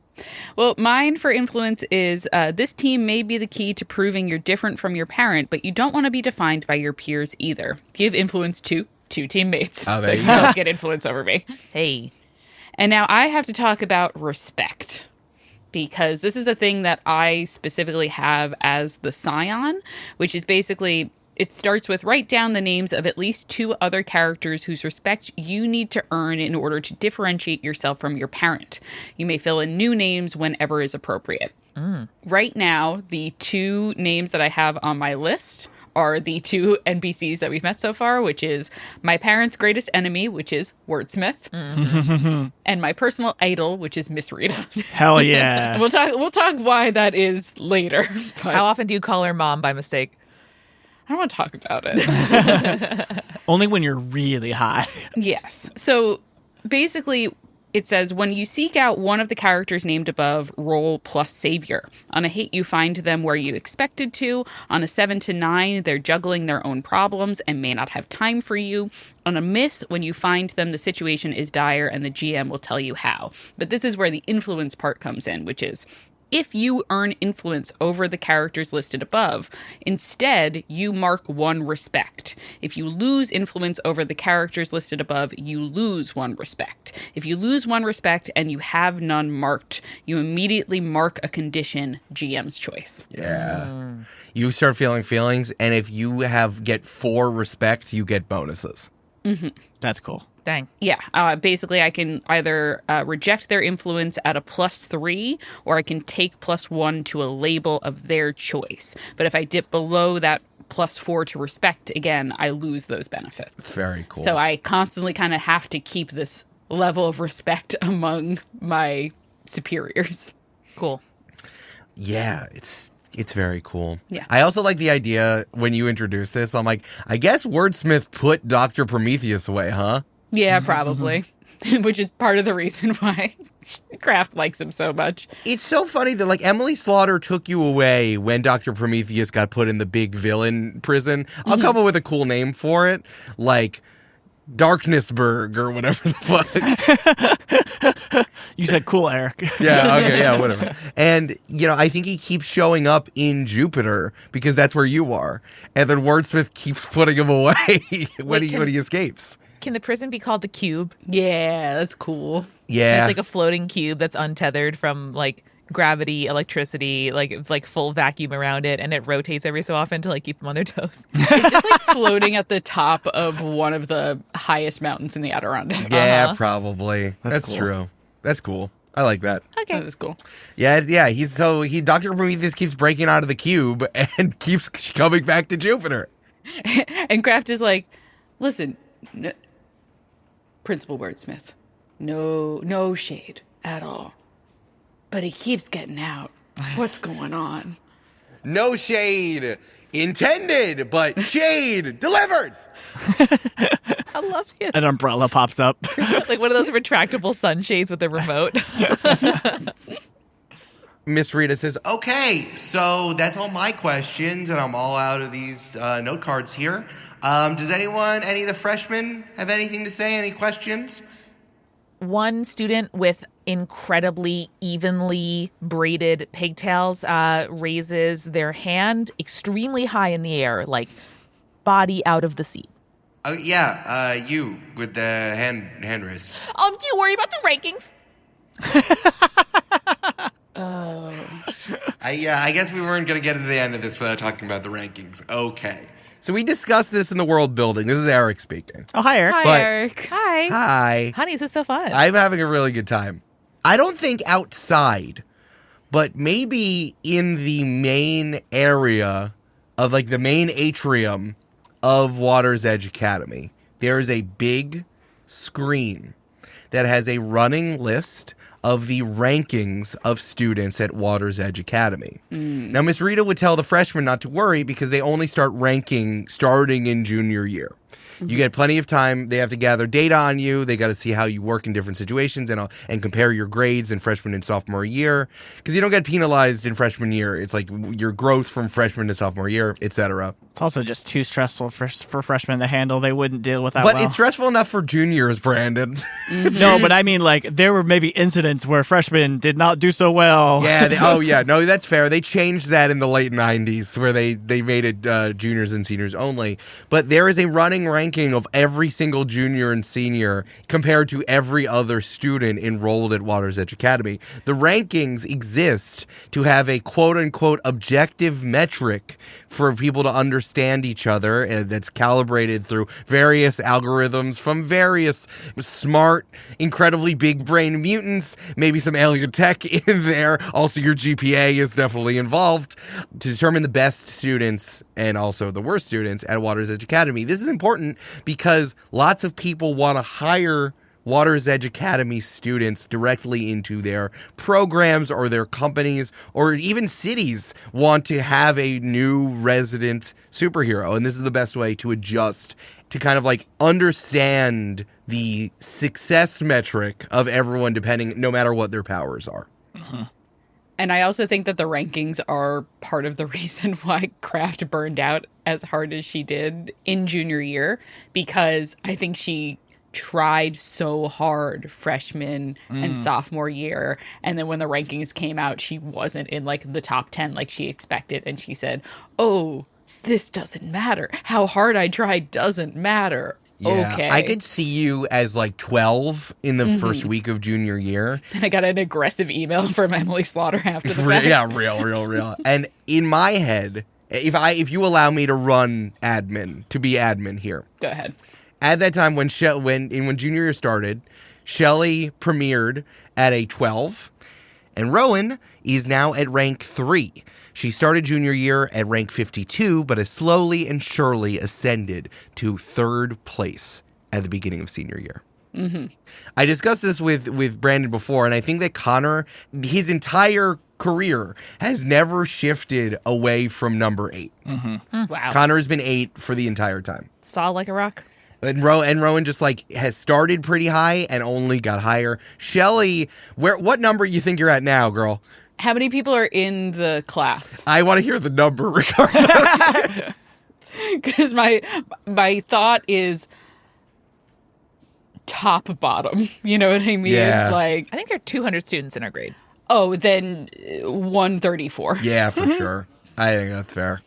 Well, mine for influence is this team may be the key to proving you're different from your parent, but you don't want to be defined by your peers either. Give influence to 2 teammates. Oh, so there you you go. don't get influence over me. Hey. And now I have to talk about respect, because this is a thing that I specifically have as the Scion, which is basically, it starts with write down the names of at least 2 other characters whose respect you need to earn in order to differentiate yourself from your parent. You may fill in new names whenever is appropriate. Right now, the 2 names that I have on my list are the 2 NPCs that we've met so far, which is my parents' greatest enemy, which is Wordsmith, and my personal idol, which is Miss Rita. hell yeah. We'll talk why that is later. But How often do you call her mom by mistake? I don't want to talk about it. Only when you're really high. Yes. So basically, it says when you seek out one of the characters named above, roll plus savior. On a hit, you find them where you expected to. On a 7 to 9, they're juggling their own problems and may not have time for you. On a miss, when you find them, the situation is dire and the GM will tell you how. But this is where the influence part comes in, which is if you earn influence over the characters listed above, instead, you mark 1 respect. If you lose influence over the characters listed above, you lose 1 respect. If you lose 1 respect and you have none marked, you immediately mark a condition, GM's choice. Yeah. You start feeling feelings, and if you get 4 respect, you get bonuses. That's cool. Dang. Yeah, basically I can either reject their influence at a +3, or I can take +1 to a label of their choice. But if I dip below that +4 to respect, again, I lose those benefits. It's very cool. So I constantly kind of have to keep this level of respect among my superiors. Cool. Yeah, it's very cool. Yeah. I also like the idea when you introduce this. I'm like, I guess Wordsmith put Dr. Prometheus away, huh? Yeah, probably. Which is part of the reason why Kraft likes him so much. It's so funny that, like, Emily Slaughter took you away when Dr. Prometheus got put in the big villain prison. I'll come up with a cool name for it, like Darknessburg or whatever the fuck. You said cool, Eric. Yeah, okay, yeah, whatever. And, I think he keeps showing up in Jupiter because that's where you are. And then Wordsmith keeps putting him away when he escapes. Can the prison be called the Cube? Yeah, that's cool. Yeah. It's like a floating cube that's untethered from like gravity, electricity, like full vacuum around it, and it rotates every so often to like keep them on their toes. It's just like floating at the top of one of the highest mountains in the Adirondacks. Yeah, probably. That's cool. true. That's cool. I like that. Okay. That is cool. Yeah. Dr. Prometheus keeps breaking out of the cube and keeps coming back to Jupiter. And Kraft is like, listen, Principal Wordsmith, no shade at all. But he keeps getting out. What's going on? No shade intended, but shade delivered. I love him. An umbrella pops up. Like one of those retractable sunshades with a remote. Miss Rita says, okay, so that's all my questions, and I'm all out of these note cards here. Does any of the freshmen have anything to say? Any questions? One student with incredibly evenly braided pigtails raises their hand extremely high in the air, like body out of the seat. You with the hand raised. Do you worry about the rankings? I guess we weren't going to get to the end of this without talking about the rankings. Okay. So we discussed this in the world building. This is Eric speaking. Oh, hi, Eric. Hi, But- Eric. Hi. Hi. Honey, this is so fun. I'm having a really good time. I don't think outside, but maybe in the main area of like the main atrium of Water's Edge Academy, there is a big screen that has a running list of the rankings of students at Water's Edge Academy. Now, Miss Rita would tell the freshmen not to worry because they only start ranking starting in junior year. You get plenty of time. They have to gather data on you. They got to see how you work in different situations and compare your grades in freshman and sophomore year, because you don't get penalized in freshman year. It's like your growth from freshman to sophomore year, etc. It's also just too stressful for freshmen to handle. They wouldn't deal with that But well. it's stressful enough for juniors, Brandon. No, but I mean, like, there were maybe incidents where freshmen did not do so well. Yeah. No, that's fair. They changed that in the late 90s where they made it juniors and seniors only. But there is a running ranking of every single junior and senior compared to every other student enrolled at Water's Edge Academy. The rankings exist to have a quote-unquote objective metric for people to understand each other, and that's calibrated through various algorithms from various smart, incredibly big brain mutants, maybe some alien tech in there. Also, your GPA is definitely involved to determine the best students and also the worst students at Water's Edge Academy. This is important because lots of people want to hire Water's Edge Academy students directly into their programs or their companies, or even cities want to have a new resident superhero. And this is the best way to adjust to kind of like understand the success metric of everyone depending, no matter what their powers are. And I also think that the rankings are part of the reason why Kraft burned out as hard as she did in junior year, because I think she tried so hard freshman and sophomore year, and then when the rankings came out, she wasn't in like the top 10 like she expected, and she said, "Oh, this doesn't matter. How hard I tried doesn't matter." Yeah, Okay. I could see you as like 12 in the first week of junior year. And I got an aggressive email from Emily Slaughter after the fact. Yeah, real. And in my head, if you allow me to run admin, to be admin here. Go ahead. At that time when junior year started, Shelley premiered at a 12, and Rowan is now at rank 3. She started junior year at rank 52, but has slowly and surely ascended to 3rd place at the beginning of senior year. I discussed this with Brandon before, and I think that Connor, his entire career, has never shifted away from number 8. Wow. Connor has been 8 for the entire time. Solid like a rock. And Rowan just like has started pretty high and only got higher. Shelley, what number you think you're at now, girl? How many people are in the class? I want to hear the number regardless. Because my thought is top bottom. You know what I mean? Yeah. Like, I think there are 200 students in our grade. oh, then 134. Yeah, for sure. I think that's fair.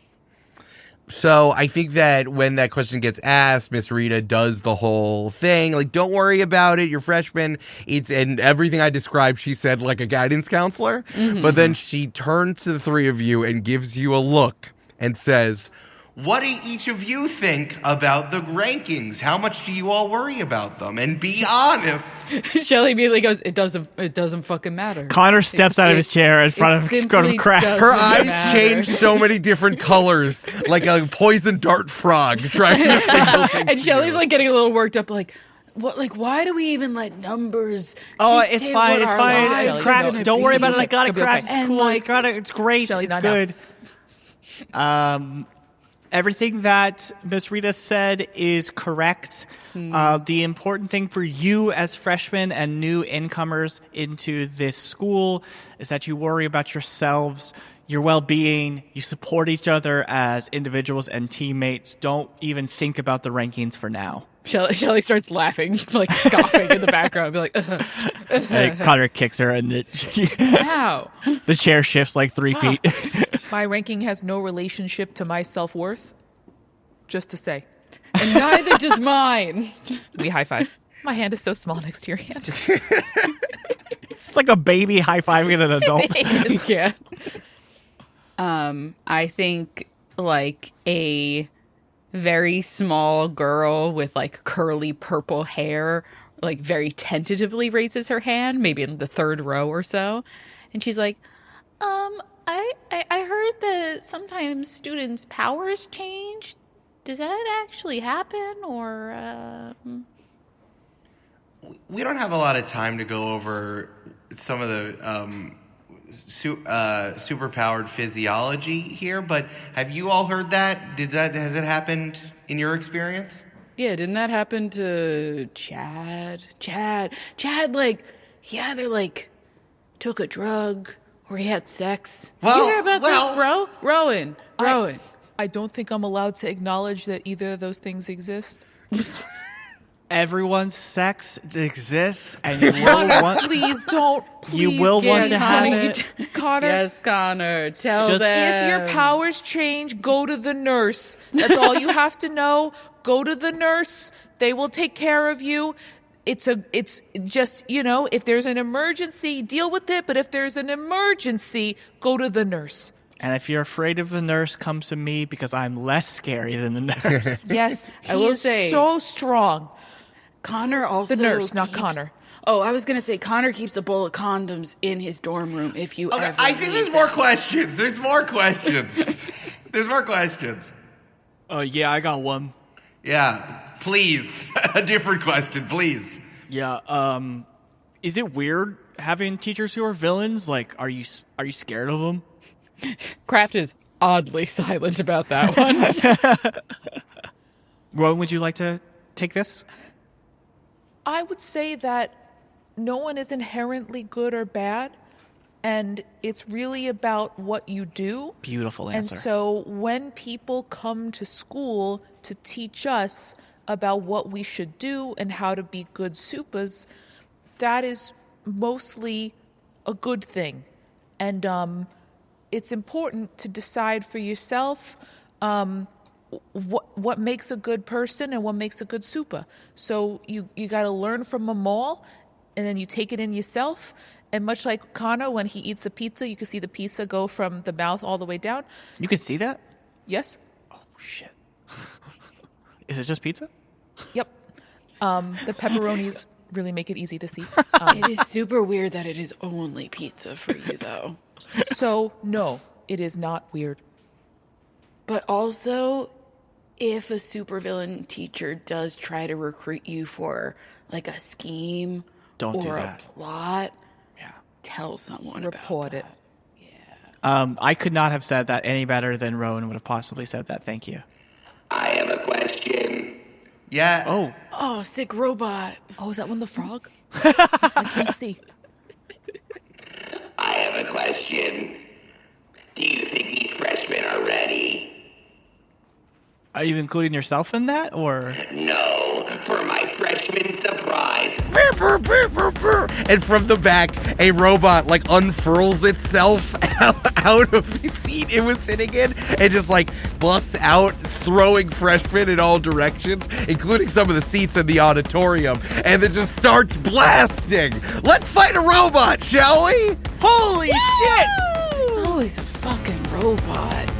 So I think that when that question gets asked, Miss Rita does the whole thing. Like, don't worry about it. You're freshman. And everything I described, she said like a guidance counselor. But then she turns to the three of you and gives you a look and says, "What do each of you think about the rankings? How much do you all worry about them? And be honest." Shelly immediately goes, it doesn't fucking matter. Connor steps out of his chair in front of Kraft. Her eyes change so many different colors, like a poison dart frog trying to signal things. And to Shelly's you. like getting a little worked up, like, what? Like, why do we even let numbers? Oh, dictate it's fine. what It's our fine. lives Shelly, are Kraft, gonna don't worry be? about it. I got it, It'll be Kraft. okay. It's cool. And, It's got it. It's great. Shelly, It's not good. Everything that Miss Rita said is correct. The important thing for you as freshmen and new incomers into this school is that you worry about yourselves, your well-being. You support each other as individuals and teammates. Don't even think about the rankings for now. Shelly starts laughing, like scoffing in the background, be like, And Connor kicks her, and "Ow!" the chair shifts like 3 feet. My ranking has no relationship to my self-worth. Just to say. And neither does mine. We high five. My hand is so small next to your hand. It's like a baby high-fiving an adult. Yeah. I think like a very small girl with like curly purple hair, like very tentatively raises her hand, maybe in the third row or so. And she's like, I heard that sometimes students' powers change. Does that actually happen, or? We don't have a lot of time to go over some of the superpowered physiology here, but have you all heard that? Has it happened in your experience? Yeah, didn't that happen to Chad? Chad, like, he either like took a drug or he had sex. Well, you hear about this, Rowan? I don't think I'm allowed to acknowledge that either of those things exist. Everyone's sex exists, and you will want. Please don't. You will want to have it. Connor. Yes, Connor. Tell Just- them. If your powers change, go to the nurse. That's all you have to know. Go to the nurse. They will take care of you. It's just, if there's an emergency, deal with it. But if there's an emergency, go to the nurse. And if you're afraid of the nurse, come to me because I'm less scary than the nurse. Yes, I will is say- so strong. Connor also The nurse, not Connor. Oh, I was gonna say Connor keeps a bowl of condoms in his dorm room. If you Okay, ever I think need there's more them. questions. There's more questions. There's more questions. Yeah, I got one. Yeah, please. A different question, please. Yeah, is it weird having teachers who are villains? Like, are you scared of them? Kraft is oddly silent about that one. Rowan, would you like to take this? I would say that no one is inherently good or bad, and it's really about what you do. Beautiful And answer. so when people come to school to teach us about what we should do and how to be good supas, that is mostly a good thing. And it's important to decide for yourself what makes a good person and what makes a good super. So you got to learn from them all, and then you take it in yourself. And much like Connor, when he eats a pizza, you can see the pizza go from the mouth all the way down. You can see that? Yes? Oh, shit. Is it just pizza? Yep. The pepperonis really make it easy to see. It is super weird that it is only pizza for you, though. So, no, it is not weird. But also, if a supervillain teacher does try to recruit you for like a scheme Don't do or that. a plot, Yeah. tell someone Report about it. that. I could not have said that any better than Rowan would have possibly said that. Thank you. I have a question. Yeah. Oh, Oh, sick robot. Oh, is that one the frog? I can't see. I have a question. Do you think these freshmen are ready? are you including yourself in that, or? No, for my freshman surprise. And from the back, a robot like unfurls itself out of the seat it was sitting in and just like busts out, throwing freshmen in all directions, including some of the seats in the auditorium, and then just starts blasting. Let's fight a robot, shall we? Holy shit! It's always a fucking robot.